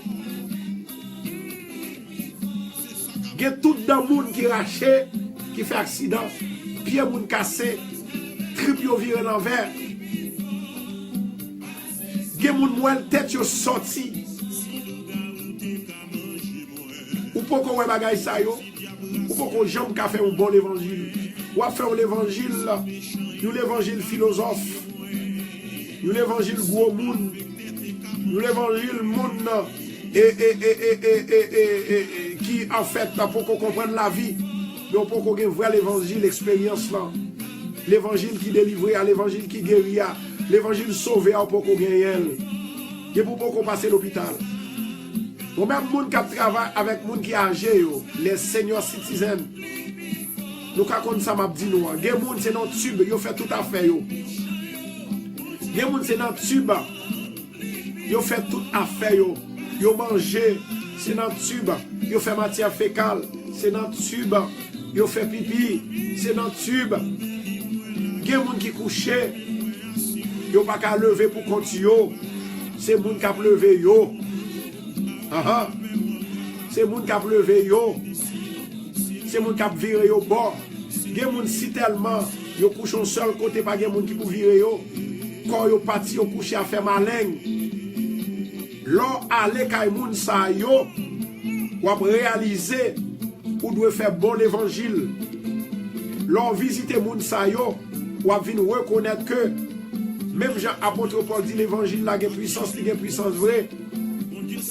Il y a tout dans moun qui raché, qui fait accident, pied moun cassé, trip yo viré l'envers. Il y a moun mouel tête yo sorti. Ou pour qu'on bagaille ça yo. Ou pour qu'on jambe qu'a fait un bon évangile. Ou a fait un évangile, nous l'évangile philosophe, nous l'évangile gros moun, nous l'évangile moun qui en fait pour qu'on comprenne la vie, donc pour qu'on voit l'évangile, l'expérience là, l'évangile qui délivre, l'évangile qui guérit, l'évangile sauvé pour qu'on gagne, et pour qu'on passe l'hôpital. Ou même moun qui travaille avec moun qui âgé, les seniors citizens. Nous avons ça m'a dit nous. Les moun c'est dans tube, yo fait tout à fait yo. Les moun c'est dans tube. Yo fait tout à fait yo. Yo manger, c'est dans tube. Yo fait matière fécale, c'est dans tube. Yo fait pipi, c'est dans tube. Les moun qui couché, yo pas qu'à lever pour continuer. C'est moun qui a levé yo. C'est moun qui a levé yo. C'est moun qui a viré yo bord. Gen moun si tellement yo couche un seul côté, pas gen moun qui pour virer yo. Quand yo parti yo couche à faire malin. L'on aller kay moun sa yo, ou réaliser ou doit faire bon l'évangile. L'on visiter moun sa yo, ou venir reconnaître que même Jean apôtre Paul dit l'évangile la gen puissance, li gen puissance vraie.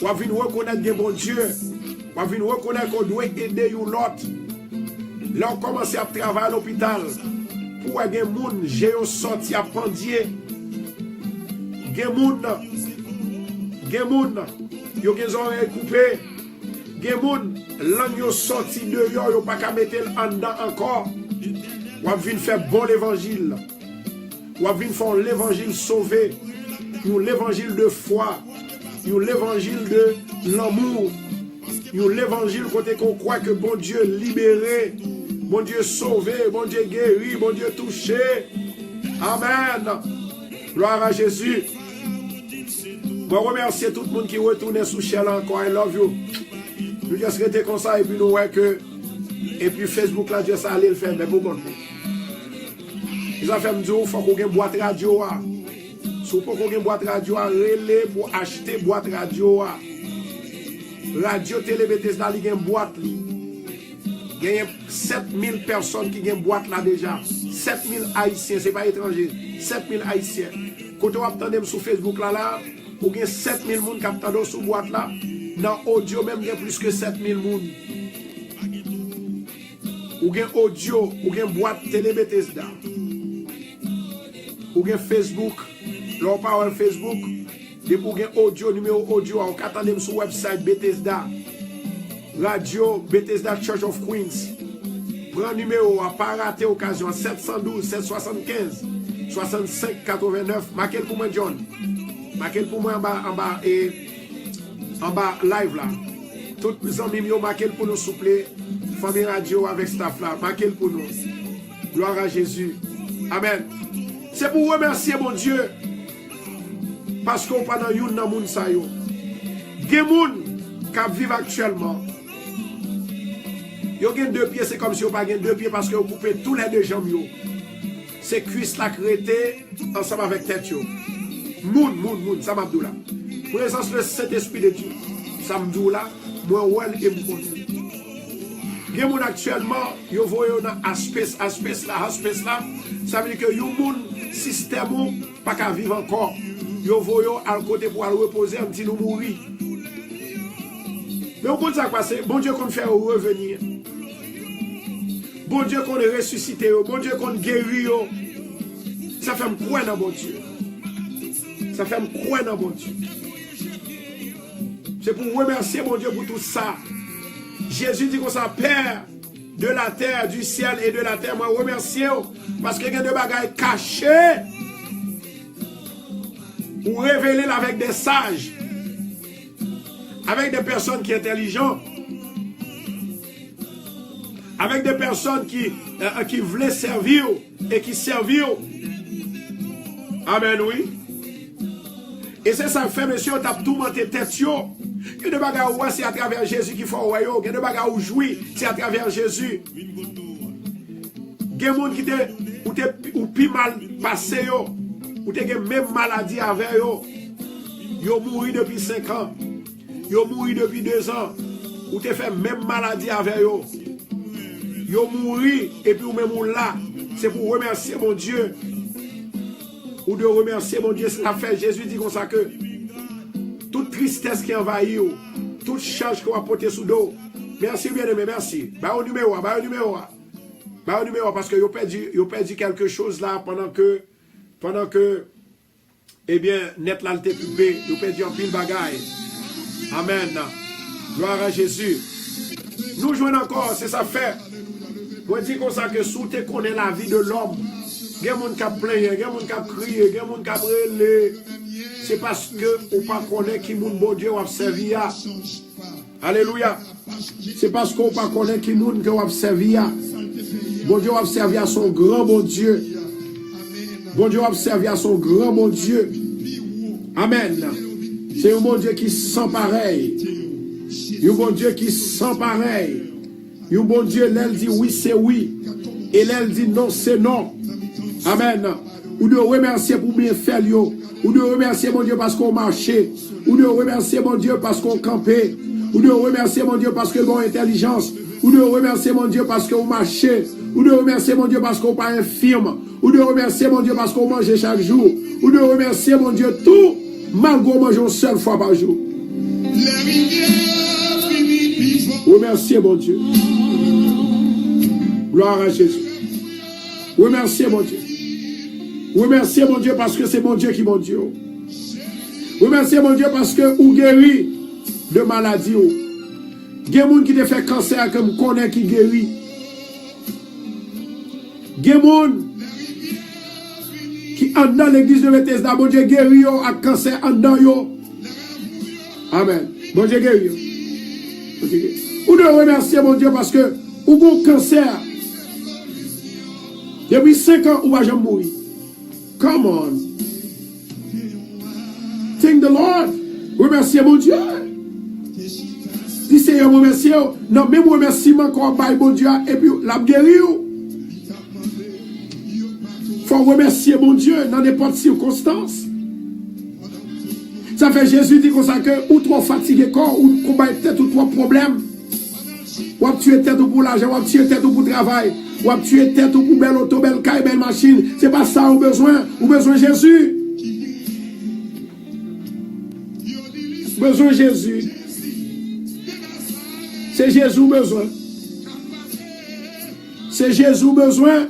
Ou venir reconnaître gen bon Dieu. Ou venir reconnaître qu'on doit aider yon l'autre. Là, on commence à travailler à l'hôpital. Pour que les gens j'ai sorti à pendier. Les gens ils ont des oreilles coupées. Les gens ils ont sorti de yo, ils n'ont pas qu'à mettre en dedans encore. On vient faire bon l'évangile. On vient faire l'évangile sauvé. L'évangile de foi. L'évangile de l'amour. L'évangile côté qu'on croit que bon Dieu libéré. Bon Dieu sauvé, bon Dieu guéri, bon Dieu touché. Amen. Gloire à Jésus. Je remercie tout le monde qui retourne sous Shell encore. I love you. Nous just rester comme ça et puis nous voyons que. Et puis Facebook là, juste aller le faire. Mais bon, ils ont fait me dire qu'il faut qu'on ait une boîte radio. Si vous avez une boîte radio, relais pour acheter une boîte radio. Radio Télé Bethesda, il y a une boîte. Il y a 7000 personnes qui ont une boîte là déjà. 7000 Haïtiens, ce n'est pas étranger. 7000 Haïtiens. Quand on attend sur Facebook là, il y a 7000 personnes qui attendent sur boîte là. Dans l'audio, même, il y a plus que 7000 personnes. Ou il y a audio, ou il y a une boîte Télé Bethesda. Pour gen Facebook, l'on parle Facebook, de pour gen audio, numéro audio, on attendez sur website Bethesda, Radio Bethesda Church of Queens. Prends numéro, à pas rater occasion, 712 775 65 89. Marquez pour moi, John. Marquez pour moi en bas live là. Tous les amis, marquez pour nous souple. Famille radio avec staff là. Marquez pour nous. Gloire à Jésus. Amen. C'est pour remercier mon Dieu. Parce qu'on pas dans yon nan moun sa yo. Gen moun qui vivent actuellement. Yo gen deux pieds, c'est comme si yo pas gen deux pieds parce que vous coupez tous les deux jambes yo. C'est cuisse la crété ensemble avec tête yo. Moun, ça m'a dit là. Présence le Saint-Esprit de Dieu. Ça m'a dit là, moi well et m'ou connais. Gen moun actuellement, yo voyo dans aspect là, ça veut dire que yo moun système ou pas qu'à vivre encore. Yo voyo à côté pour aller reposer un petit nous mourir. Mais au bout de ça passe, bon Dieu qu'on fait revenir. Bon Dieu qu'on ressuscite, bon Dieu qu'on guérit. Ça fait me croire dans bon Dieu. Ça fait me croire dans bon Dieu. C'est pour remercier mon Dieu pour tout ça. Jésus dit qu'on s'en Père de la terre, du ciel et de la terre. Moi remercie parce qu'il y a des bagailles cachées pour révéler avec des sages, avec des personnes qui sont intelligentes, avec des personnes qui voulaient servir et qui servirent. Amen, oui. Et c'est ça fait, monsieur, on tape tout monté tête. Il y a des bagages où c'est à travers Jésus qu'il faut voir. Il y a des bagages où jouir, c'est à travers Jésus. Il y a des gens qui ont plus mal passé, ou te gen même maladie avec yo. Yo mouri depuis 5 ans. Yo mouri depuis 2 ans. Ou te fait même maladie avec yo. Yo mouri et puis ou même ou là. C'est pour remercier mon Dieu. Ou de remercier mon Dieu. C'est la fait. Jésus dit comme ça que toute tristesse qui envahit yo, toute charge qu'on va porter sous dos. Merci bien aimé, merci. Bah au numéro, parce que yo perdu quelque chose là pendant que, eh bien, net là, le pupé, nous perdons un pile bagaille. Amen. Gloire à Jésus. Nous jouons encore, c'est ça fait. Moi, je dis comme ça que sous te connaît la vie de l'homme, il y a des gens qui ont plaint, il y a des gens qui ont crié, il y a des gens qui ont brûlé. C'est parce que vous ne connaissez pas qui moun bon Dieu a servi. Alléluia. C'est parce qu'on ne connaît pas qui moun a servi. Bon Dieu a servi à son grand bon Dieu. Bon Dieu a servi à son grand bon Dieu. Amen. C'est un bon Dieu qui sent pareil. Un bon Dieu qui sent pareil. Un bon Dieu, l'elle dit oui, c'est oui. Et l'elle dit non, c'est non. Amen. Ou de remercier pour bien faire. Ou de remercier mon Dieu parce qu'on marchait. Ou de remercier mon Dieu parce qu'on campait. Ou de remercier mon Dieu parce que bon intelligence. Ou de remercier mon Dieu parce qu'on marchait. Ou de remercier mon Dieu parce qu'on pas infirme. Ou de remercier mon Dieu parce qu'on mangeait chaque jour. Ou de remercier mon Dieu tout, malgré qu'on mange une seule fois par jour. Remerciez mon Dieu. Gloire à Jésus. Remerciez mon Dieu. Remerciez mon Dieu parce que c'est mon Dieu qui est mon Dieu. Remerciez mon Dieu parce que vous guérit de maladie. Il y a des gens qui te fait cancer comme connaît qui guérit. Il y a des gens qui entrent dans l'église de Bethesda. Bon Dieu guérit à cancer en dedans. Amen. Bon Dieu guérit. Vous devez remercier mon Dieu parce que vous avez un cancer. Depuis 5 ans, vous n'avez jamais mourir. Come on. Thank the Lord. Remerciez mon Dieu. Si c'est un remercier, non, même remerciement qu'on a bon Dieu et puis la guérir. Il faut remercier mon Dieu dans n'importe circonstance. Ça fait Jésus dit comme ça que ou trop fatigué corps, ou combat tête ou trop problème. Ou tuer tête ou pour l'argent, ou tuer tête ou pour le travail, ou tuer tête ou pour belle auto, belle caille, belle machine. C'est pas ça ou besoin Jésus. Besoin Jésus. C'est Jésus besoin. C'est Jésus besoin.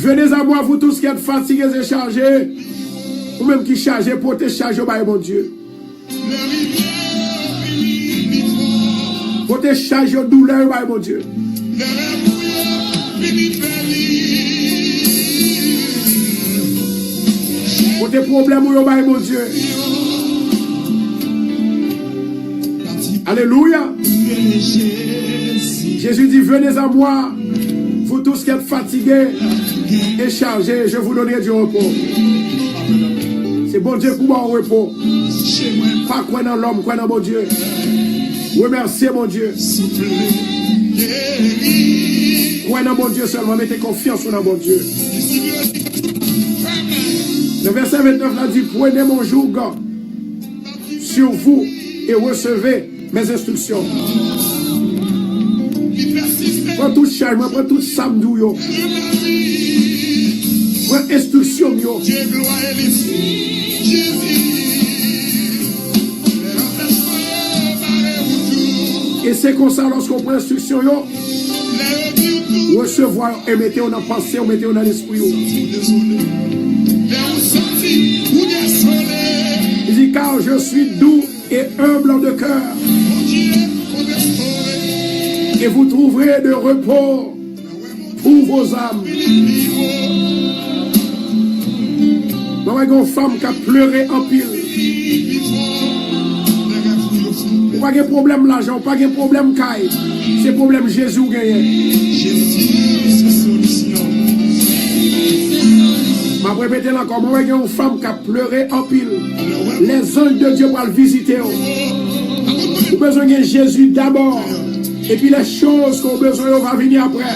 Venez à moi, vous tous qui êtes fatigués et chargés, ou même qui chargez, portez charge au bail, mon Dieu. Portez charge au douleur, au bail, mon Dieu. Portez problème au bail, mon Dieu. Alléluia. Jésus dit, venez à moi, vous tous qui êtes fatigués et chargés, je vous donnerai du repos. C'est bon Dieu pour moi au repos. Pas quoi dans l'homme, quoi dans mon Dieu. Remerciez mon Dieu. Quoi dans mon Dieu seulement, mettez confiance dans mon Dieu. Le verset 29 là dit, prenez mon joug sur vous et recevez mes instructions. Prends tout charme, prends tout samedou yo. Prends instruction yo. Et c'est comme ça lorsqu'on prend instruction yo, recevoir et mettez en pensée, mettez en l'esprit yo. Il dit car je suis doux et humble de cœur. Et vous trouverez de repos pour vos âmes. Nous avons une femme qui a pleuré en pile. Pas de problème l'argent, pas de problème caille. C'est problème Jésus gagné. Je vais répéter encore. Nous avons une femme qui a pleuré en pile. Les anges de Dieu vont le visiter. Vous avez besoin de Jésus d'abord. Et puis les choses qu'on a besoin vont venir après.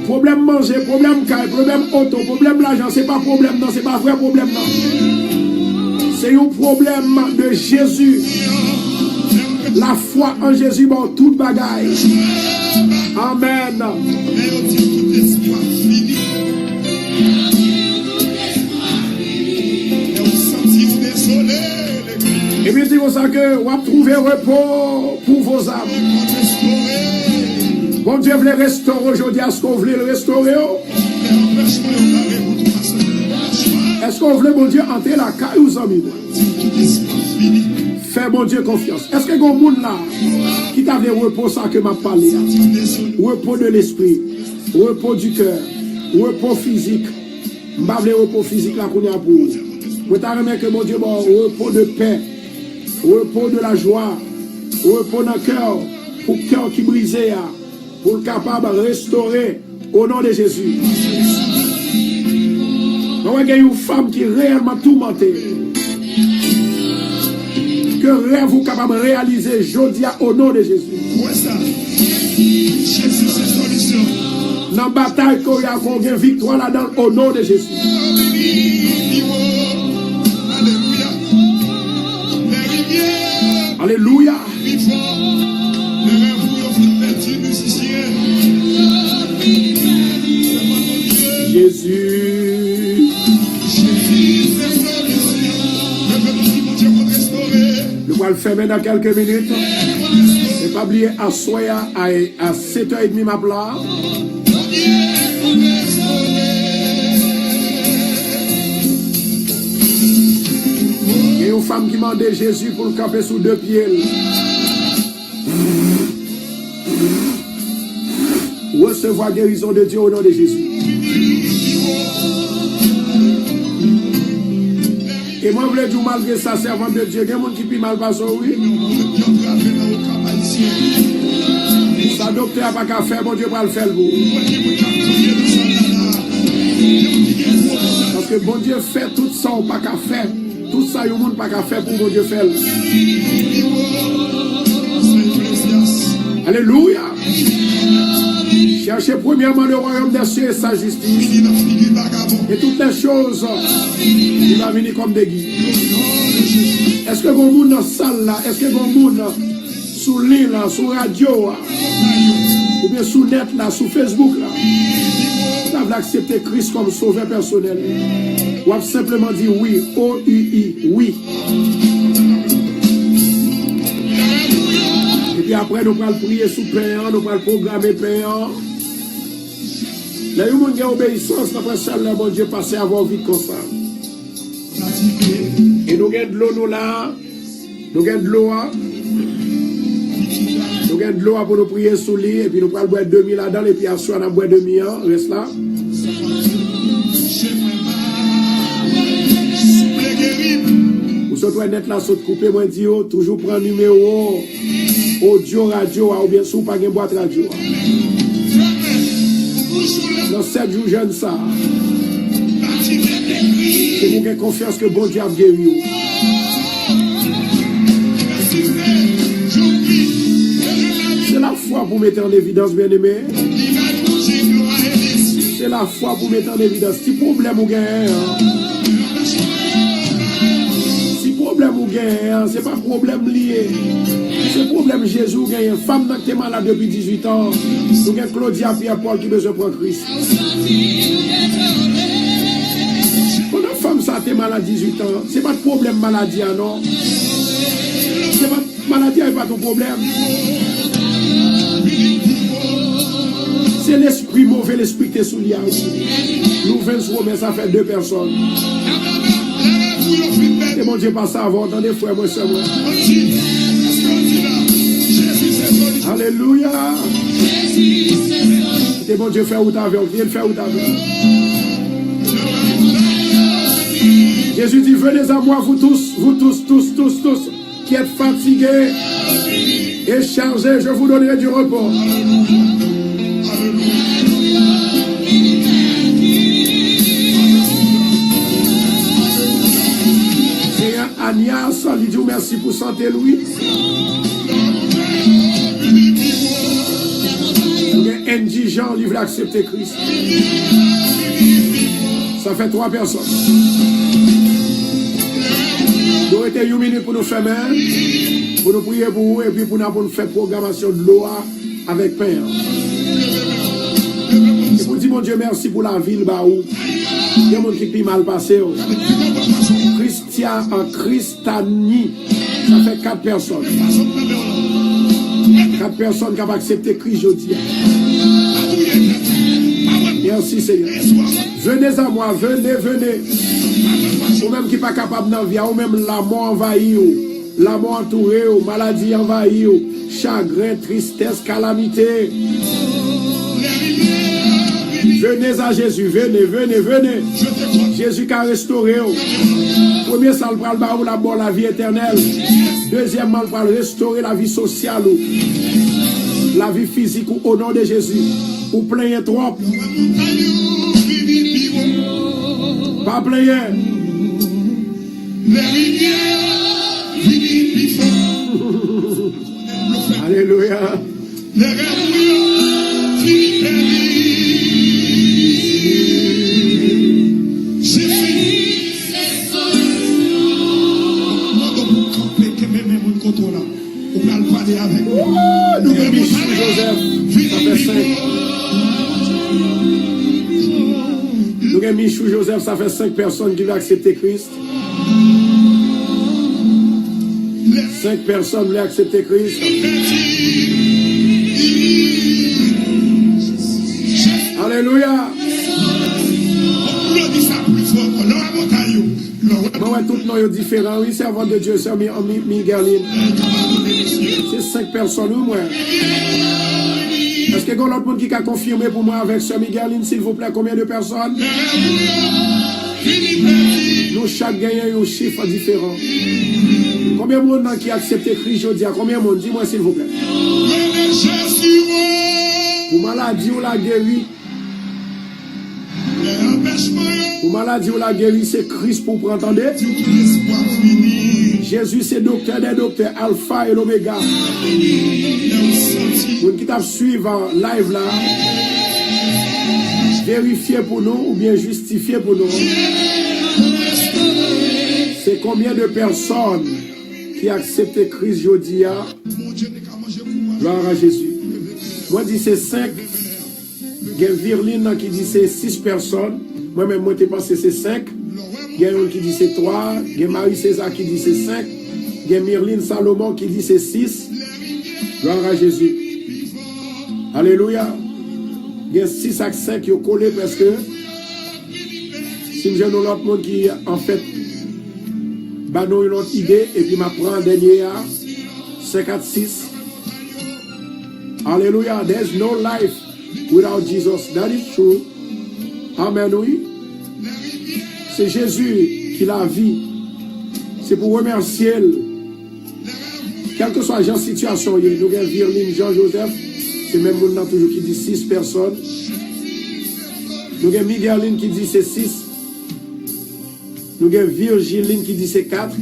Problème manger, problème caille, problème auto, problème l'argent, c'est pas problème, non, c'est pas vrai problème, non. C'est un problème de Jésus. La foi en Jésus, bon, toute bagaille. Amen. Et puis c'est comme ça que vous allez trouver repos pour vos âmes. Bon Dieu voulait restaurer aujourd'hui. Est-ce qu'on voulait le restaurer? Est-ce qu'on voulait, mon Dieu, entrer la caille aux amis? Fais, mon Dieu, confiance. Est-ce que mon monde là, qui t'avait repos, ça que m'a parlé? Repos de l'esprit, repos du cœur, repos physique. Je ne repos physique là qu'on a pour vous. Je t'aimerais que mon Dieu, bon, repos de paix, repos de la joie, repos dans le cœur, pour le cœur qui brisait, pour le capable de restaurer au nom de Jésus. Nous avons une femme qui est réellement tourmentée. Que rêve vous capable de réaliser aujourd'hui au nom de Jésus. Jésus, c'est solution. Dans la bataille qu'on y a qu'on gagne victoire là-dedans au nom de Jésus. Alléluia. Jésus. Nous allons le fermer dans quelques minutes. Ne pas oublier à soya à 7h30 ma plat. Il y a une femme qui m'a demandé Jésus pour le camper sous deux pieds. Recevoir guérison de Dieu au nom de Jésus. Et moi, je voulais dire malgré ça, servant de Dieu, il y a des gens qui pient mal passé, oui. Ça, docteur n'a pas qu'à faire, mon Dieu va le faire. Parce que bon Dieu fait tout ça, on n'a pas qu'à faire. Tout ça, il n'y a pas qu'à faire pour mon Dieu faire. Alléluia. Cherchez premièrement le royaume des cieux et sa justice. Et toutes les choses, il va venir comme des guides. Est-ce que vous monde dans la salle là? Est-ce que vous monde sous l'île là, sous radio là? Ou bien sous net là, sous Facebook là? Vous avez accepté Christ comme sauveur personnel. Ou avez simplement dit oui, O-U-I, oui. Et puis après, nous allons prier sous payant, nous allons programmer payant. Là, il y a une obéissance, après ça, le bon Dieu passe à avoir vite comme ça. Et nous avons de l'eau, nous là. Nous avons de l'eau. Nous avons de l'eau pour nous prier sous lit. Et puis nous prenons boire 2000 là-dedans. Et puis à soir, on a boire 2000. Reste là. Vous sortez net là, saute coupé, moi dis, toujours prendre numéro audio, radio, ou bien sous pas de boîte radio. Dans 7 jours, jeune ça. Et vous avez confiance que bon Dieu a guéri. C'est la foi pour mettre en évidence, bien aimé. C'est la foi pour mettre en évidence. Si problème vous gagnez, si problème vous gagnez, c'est pas problème lié. C'est problème Jésus gagne. Femme qui est malade depuis 18 ans. Nous avons Claudia Pierre-Paul qui besoin pour Christ. Quand une femme ça est malade 18 ans, c'est pas de problème maladie, non. C'est pas maladie, n'est pas ton problème. C'est l'esprit mauvais, l'esprit qui est sous l'IA. Nous venons mais ça fait 2 personnes. Et mon Dieu passe avant, attendez, frère, moi, c'est moi. Alléluia. Et mon Dieu fait où t'as vu, il fait où t'as vu. Jésus dit, venez à moi, vous tous, qui êtes fatigués et chargés, je vous donnerai du repos. Agnès, lui dit merci pour santé, Louis. Andy Jean, lui veut accepter Christ. Ça fait 3 personnes. Nous étions 1 minute pour nous faire main, pour nous prier pour vous et puis pour nous faire programmation de l'eau avec pain. Et pour dire mon Dieu merci pour la ville, Baou. Il y a des gens qui mal passé. Christian en Christani, ça fait 4 personnes. 4 personnes qui ont accepté Christ aujourd'hui. Merci Seigneur. Venez à moi, venez. Ou même qui n'est pas capable d'en vivre, ou même la mort envahie, la mort entourée, maladie envahie, chagrin, tristesse, calamité. Venez à Jésus, venez. Jésus qui a restauré. Premier, ça va la vie éternelle. Deuxièmement, il va restaurer la vie sociale, la vie physique au nom de Jésus. Ou plaignez trop. Pas plaignez. Alléluia. Nous avons Michou Joseph, ça fait 5. Nous avons Michou Joseph, ça fait 5 personnes qui veulent accepter Christ. 5 personnes veulent accepter Christ. Alléluia. Moi, tout le monde est différent. Oui, c'est avant de Dieu, c'est Migueline. C'est 5 personnes ou moins. Est-ce que l'autre monde qui a confirmé pour moi avec Sœur Migueline, s'il vous plaît, combien de personnes? Nous, chaque gagnant, un chiffre différent. Combien de monde qui a accepté Christ aujourd'hui? Combien de monde? Dis-moi, s'il vous plaît. Pour maladie ou la guérie? Pour maladie ou la guérie, c'est Christ pour entendre. Jésus, c'est docteur des docteurs, Alpha et l'Oméga. Vous qui t'avez suivi en live là, vérifiez pour nous ou bien justifiez pour nous. C'est combien de personnes qui acceptent Christ aujourd'hui? Gloire à Jésus. Moi, je dis c'est 5. Il y a Virline qui dit c'est 6 personnes. Moi-même, moi, je pense que c'est 5. Il y a un qui dit c'est 3. Il y a Marie César qui dit c'est 5. Il y a Myrline Salomon qui dit c'est 6. Gloire à Jésus. Alléluia. Il y a 6 à 5 qui ont collé parce que si j'ai l'autre monde qui en fait bah nous une autre idée et puis m'apprend dernier 5 à 6. Alléluia. There's no life without Jesus. That is true. Amen, oui. C'est Jésus qui la vie. C'est pour remercier, quelle que soit la situation, nous avons Virline, Jean-Joseph, c'est même monde toujours qui dit 6 personnes. Nous avons Migueline qui dit c'est 6. Nous avons Virgiline qui dit c'est 4.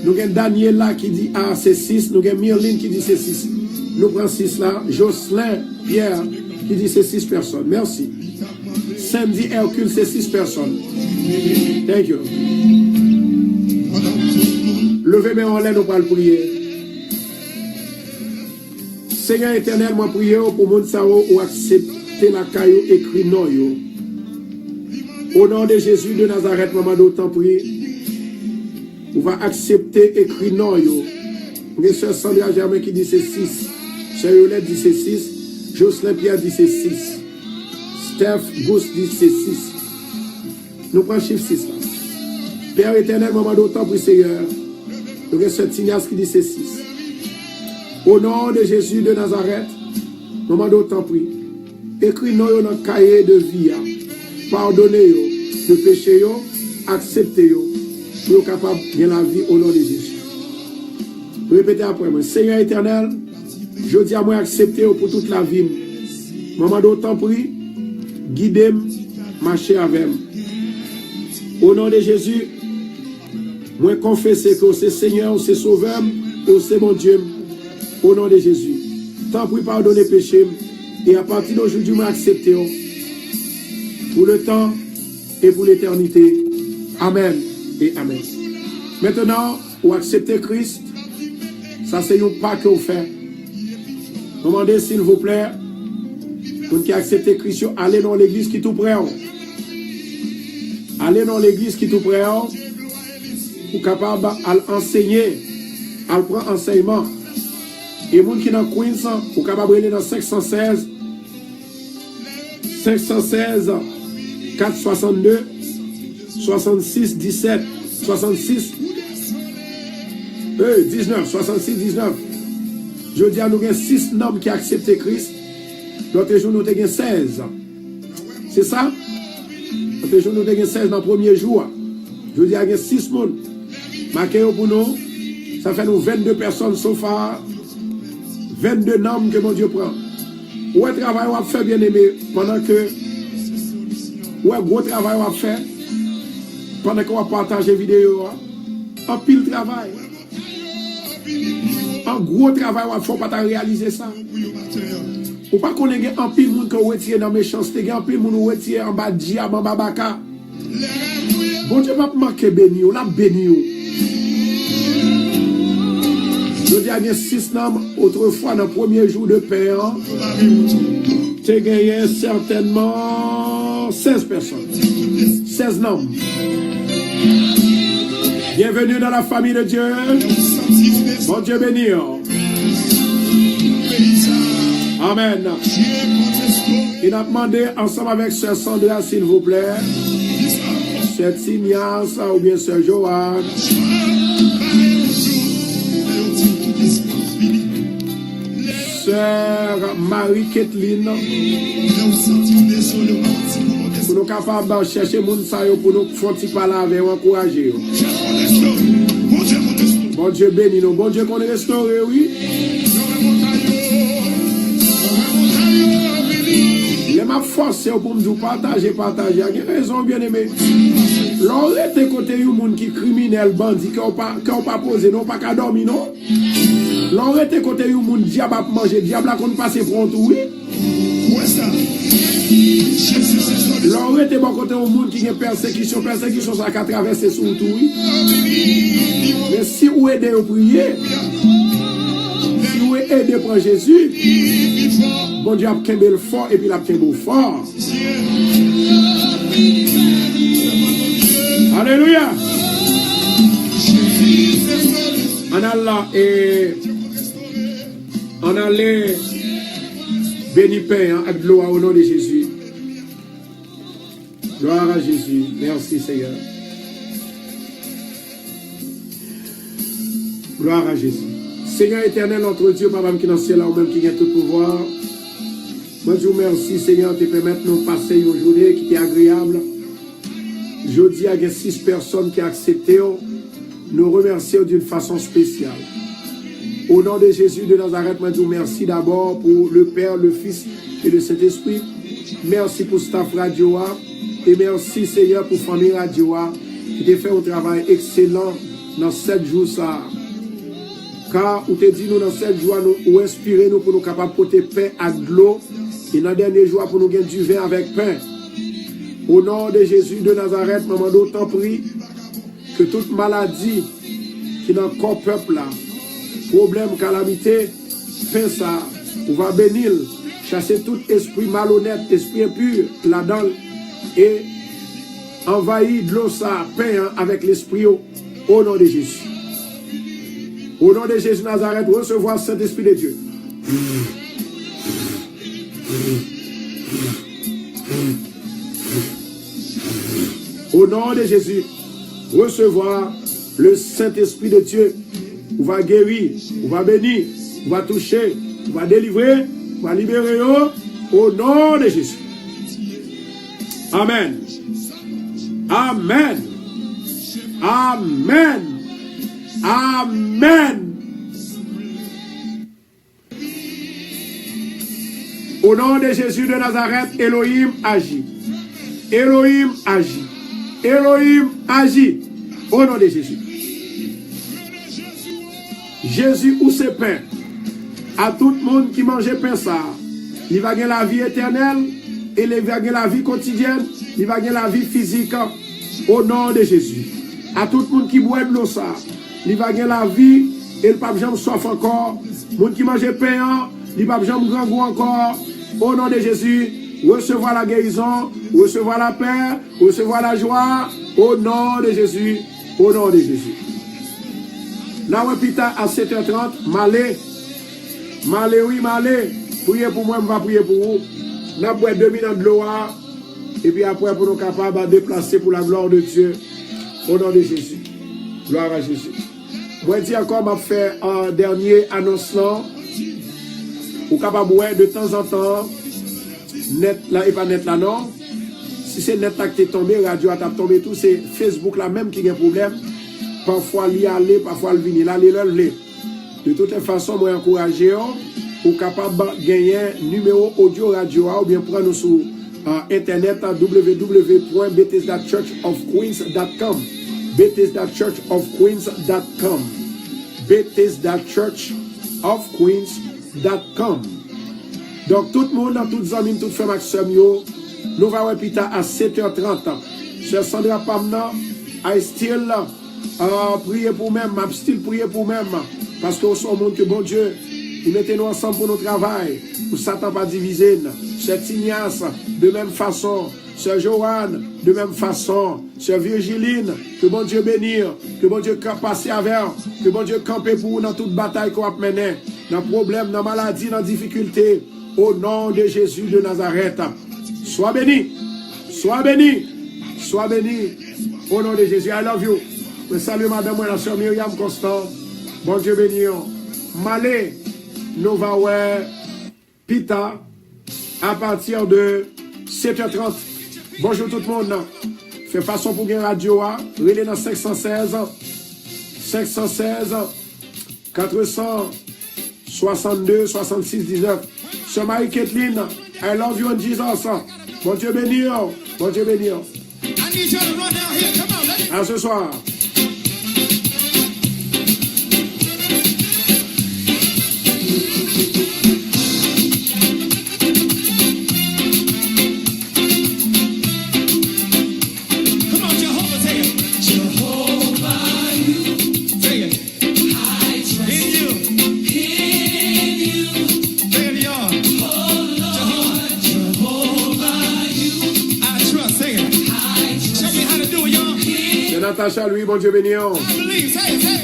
Nous avons Daniela qui dit ah c'est 6. Nous avons Myrline qui dit c'est 6. Nous prenons 6 là. Jocelyn, Pierre qui dit c'est 6 personnes. Merci. Sandy Hercule, c'est 6 personnes. Thank you. Levez-moi en l'air, nous parlons prier. Seigneur éternel, moi prier pour mon sao ou accepter la caillou écrit non yo. Au nom de Jésus de Nazareth, maman d'autant prier. On va accepter écrit non yo. Mes soeurs Sandra Germain qui dit c'est 6. Sœur Yolette dit c'est 6. Jocelyn Pierre dit c'est 6. Steph Gousse dit c'est 6. Nous prenons chiffre 6 là. Père éternel, maman d'autant prier Seigneur. Nous avons ce Tignas qui dit c'est 6. Au nom de Jésus de Nazareth, nous demandons tant prie. Écris nous dans le cahier de vie. Pardonnez le péché, acceptez pour être capable de la vie au nom de Jésus. Répétez après moi. Seigneur éternel, je dis à moi accepter pour toute la vie. Maman d'autant prie, guidez-moi, marchez avec moi. Au nom de Jésus, moi confesser que c'est Seigneur, c'est Sauveur, c'est mon Dieu. Au nom de Jésus. Tant pour pardonner péché. Et à partir d'aujourd'hui, moi accepter pour le temps et pour l'éternité. Amen et Amen. Maintenant, vous acceptez Christ. Ça, c'est un pas que vous faites. Demandez s'il vous plaît, pour qui acceptez Christ, allez dans l'église qui est tout près. Allez dans l'église qui est tout près. Pour capable d'enseigner, à prendre enseignement. Et les gens qui sont dans Queens, pour capable d'aller dans 516 462 66 17 66 19 66 19. Je dis à nous, il y a 6 noms qui acceptent Christ. L'autre jour, nous avons 16. C'est ça? L'autre jour, nous avons 16 dans le premier jour. Je dis à il y a 6 personnes. Marquez pour nous. Ça fait nous 22 personnes sauf 22 noms que mon Dieu prend. Où est le travail qu'on a fait, bien aimé, pendant que. Où est le gros travail qu'on a fait, pendant qu'on va partager vidéo. Un pile travail. Un gros travail qu'on a fait, pas réaliser ça. Ou pas qu'on ait un pile monde qui retire dans méchanceté, un pile monde qui retire en bas diable, en bas baka. Bon Dieu va manquer béni, on l'a béni. Je dis à 6 noms, autrefois dans le premier jour de paix, tu as gagné certainement 16 personnes. 16 noms. Bienvenue dans la famille de Dieu. Bon Dieu béni. Amen. Il a demandé ensemble avec Sœur Sandra, s'il vous plaît, Sœur Tignas ou bien Sœur Joanne. Sœur Marie-Kathleen, pour nous capables de chercher les gens pour nous faire parler avec eux, encourager. Bon Dieu béni nous, bon Dieu qu'on est restauré, oui. Les m'a forcé pour me dire partager. Il y a raison, bien aimé. L'on était côté du monde qui est criminel, bandit, qui n'a pas posé, non pas qu'à dormir, non. L'on était côté du monde diable à manger, diable à qu'on passe pour un tout, oui. L'on était bon côté du monde qui a persécution, ça a traversé sur tout, oui. Mais si vous aidez à prier, si vous aidez pour Jésus, bon Dieu a kembe le fort et puis il a kembe fort. Alléluia. On a là et on allait Béni Père, hein, avec gloire au nom de Jésus. Gloire à Jésus. Merci Seigneur. Gloire à Jésus. Seigneur éternel, notre Dieu, Papa qui est dans le ciel, ou même qui a tout pouvoir. Moi, je vous remercie, Seigneur, de permettre de nous passer une journée qui est agréable. Jeudi, il y a 6 personnes qui ont accepté. Nous remercions d'une façon spéciale. Au nom de Jésus de Nazareth, moi, je vous remercie d'abord pour le Père, le Fils et le Saint-Esprit. Merci pour Staff Radio. Et merci, Seigneur, pour Famille Radio qui a fait un travail excellent dans 7 jours. Ça. Car, vous te dit, nous, dans 7 jours, nous inspirer nous pour nous capables de porter pain à de l'eau. Et dans le dernier jour, pour nous gagner du vin avec pain. Au nom de Jésus de Nazareth, maman, d'autant prie que toute maladie qui est dans le corps peuple là, problème, calamité, pain ça, on va bénir, chasser tout esprit malhonnête, esprit impur là-dedans et envahir de l'eau ça, pain avec l'esprit au nom de Jésus. Au nom de Jésus Nazareth, recevoir le Saint-Esprit de Dieu. Au nom de Jésus, recevoir le Saint-Esprit de Dieu. On va guérir, on va bénir, on va toucher, on va délivrer, on va libérer au nom de Jésus. Amen. Amen. Amen. Amen. Au nom de Jésus de Nazareth, Elohim agit. Elohim agit. Elohim agit. Au nom de Jésus. Jésus ou ses pains. À tout le monde qui mange pain ça, il va gagner la vie éternelle et il va gagner la vie quotidienne, il va gagner la vie physique. Au nom de Jésus. À tout le monde qui boit de l'eau ça, il va gagner la vie et le pape jamais soif encore. Le monde qui mange pain, il va jamais grand goût encore. Au nom de Jésus, recevoir la guérison, recevoir la paix, recevoir la joie. Au nom de Jésus. Au nom de Jésus. Là, on pita à 7h30, malé. Malé, oui, malé. Priez pour moi, je vais prier pour vous. Nous avons 2 minutes de l'eau. Et puis après, pour nous capables de déplacer pour la gloire de Dieu. Au nom de Jésus. Gloire à Jésus. Moi, je dis encore, je vais faire un dernier annoncement. Ou capable de temps en temps, net là et pas net là, non. Si c'est net là qui est tombé, radio a tombé, tout, c'est Facebook là même qui a un problème. Parfois, l'y aller, parfois, le venir. Là, le. De toute façon, moi, encourager ou capable de gagner numéro audio radio ou bien prendre sur internet www.bethesdachurchofqueens.com bethesdachurchofqueens.com bethesdachurchofqueens.com. Donc, tout le monde, toutes les amis, toutes les femmes, nous allons répéter à 7h30. Sœur Sandra Pamna, I still prier pour même, m'a still prier pour même. Parce que nous sommes monde que bon Dieu, il mettait nous ensemble pour notre travail, pour Satan pas diviser. Sœur Tignas, de même façon. Sœur Joanne, de même façon. Sœur Virgiline, que bon Dieu bénir, que bon Dieu passe avec, que bon Dieu campe pour vous dans toute bataille qu'on a menée, dans problème, dans maladie, dans difficulté. Au nom de Jésus de Nazareth. Sois béni. Sois béni. Sois béni. Au nom de Jésus. I love you. Je salue madame la sœur Myriam Constant. Bon Dieu béni. Malé, nous allons Pita à partir de 7h30. Bonjour tout le monde. Fait façon pour gagner radio. Relais dans 516 462 66 19. Sœur Marie-Kathleen, I love you in Jesus. Bon Dieu béni. Bon Dieu béni. À ce soir. Natacha, lui, bon Dieu béni.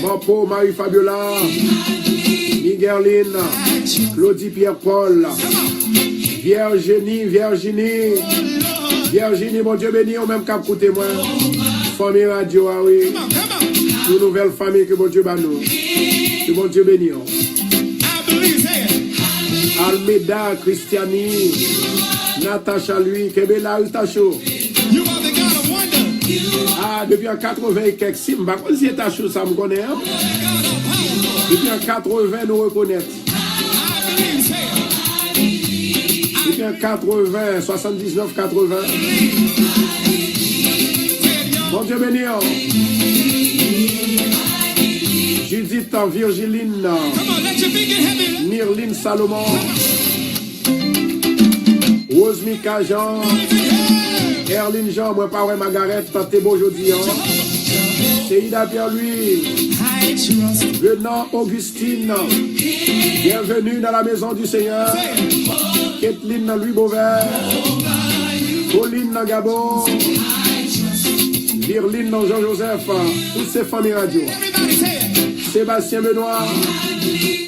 Mon pauvre Marie Fabiola, Migueline, Claudie Pierre-Paul, Virginie, mon Dieu béni, au même cap côté moi. Famille radio, ah oui. Une nouvelle famille que mon Dieu bat nous. Que mon Dieu béni. Almeida, Christiani, Natacha, lui, Kebela, Utacho. Ah, depuis en 80 et quelques, si, je ne sais pas si Utacho, ça me connaît. Depuis en 80, nous reconnaissons. Depuis en 80, 79, 80. Mon Dieu béni. Judith, Virgiline, Myrline Salomon, Rose Mika Jean, Erline Jean, moi pas ouais Margaret, t'es beau aujourd'hui. C'est Ida Pierre-Louis, Venant Augustine, bienvenue dans la maison du Seigneur. Kathleen Louis Beauvert, Pauline Gabon, Virline Jean-Joseph, toutes ces familles radio. Sébastien Benoît,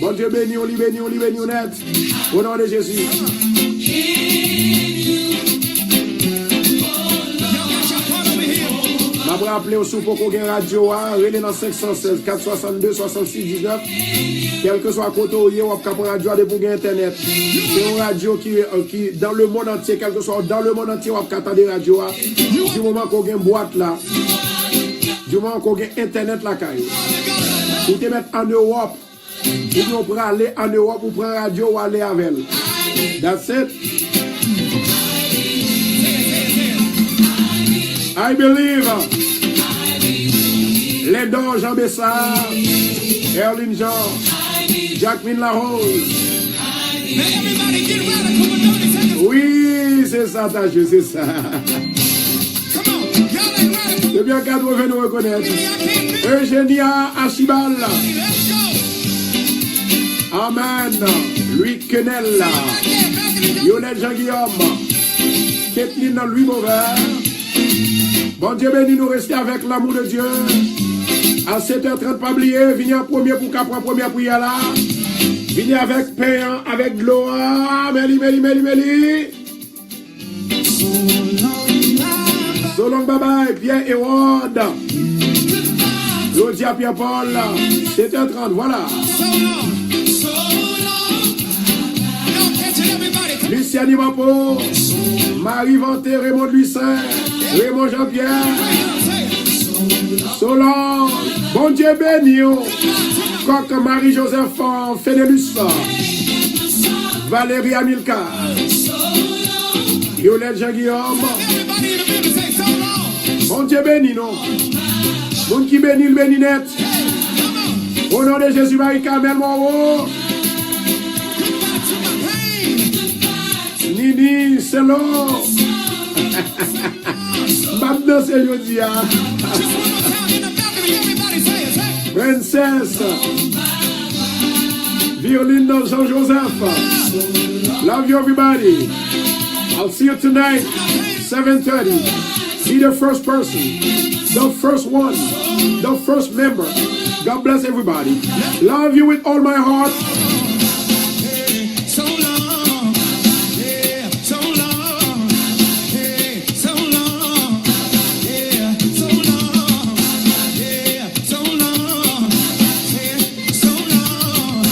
bon Dieu béni, on lit net, au nom de Jésus. Je vais rappeler au sous pour qu'on radio, relais dans 516 462 66 19. Quel que soit côté où on va radio de pour internet. C'est une radio qui dans le monde entier, quel que soit dans le monde entier, on va attendre des radios. Du moment qu'on a une boîte là, du moment qu'on a internet là, ou te mettre en Europe, ou on pourra aller en Europe ou prendre radio ou aller avec elle. That's it. I believe. Lédon Jean Bessard, Erline Jean, Jacqueline Larose. Oui, c'est ça, Tachou, c'est ça. C'est bien 80 nous reconnaître. Eugénia Achibal. Amen. Louis Quenel. Yolette Jean-Guillaume. Kathleen Louis Beauvert. Bon Dieu béni, nous rester avec l'amour de Dieu. À 7h30, pas oublier, venez en premier pour qu'après la première prière là. Venez avec paix, avec gloire. Méli. So long, bye bye, Pierre Hérode. Claudia Pierre-Paul, 7h30, voilà. Luciani Mapo, Marie Vanté, Raymond Lucin, Raymond Jean-Pierre, Solange, bon Dieu béni, Coq Marie-Joseph Fénélus, Valérie Amilcar, Violette Jean-Guillaume, bon Dieu béni, non? Moun qui bénit le béni net. Au nom de Jésus, Marie-Carmel Moreau. Nini, c'est l'eau. Maintenant, c'est jeudi. Princesse. Violine Jean-Joseph. Love you, everybody. I'll see you tonight, 7:30. Be the first person, the first one, the first member. God bless everybody. Love you with all my heart. So long, yeah, so long, yeah, so long, yeah, so long, yeah, so long, yeah, so long,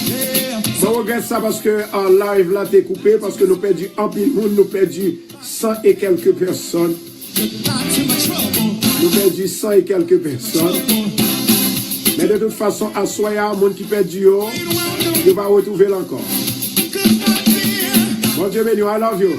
yeah. Je regrette ça parce que en live là t'es coupé parce que nous perdu en pile monde, nous perdu 100 et quelques personnes. Nous perdu 100 et quelques personnes. Mais de toute façon, à soya, le monde qui perd du haut, il va retrouver encore. Bon Dieu béni, I love you.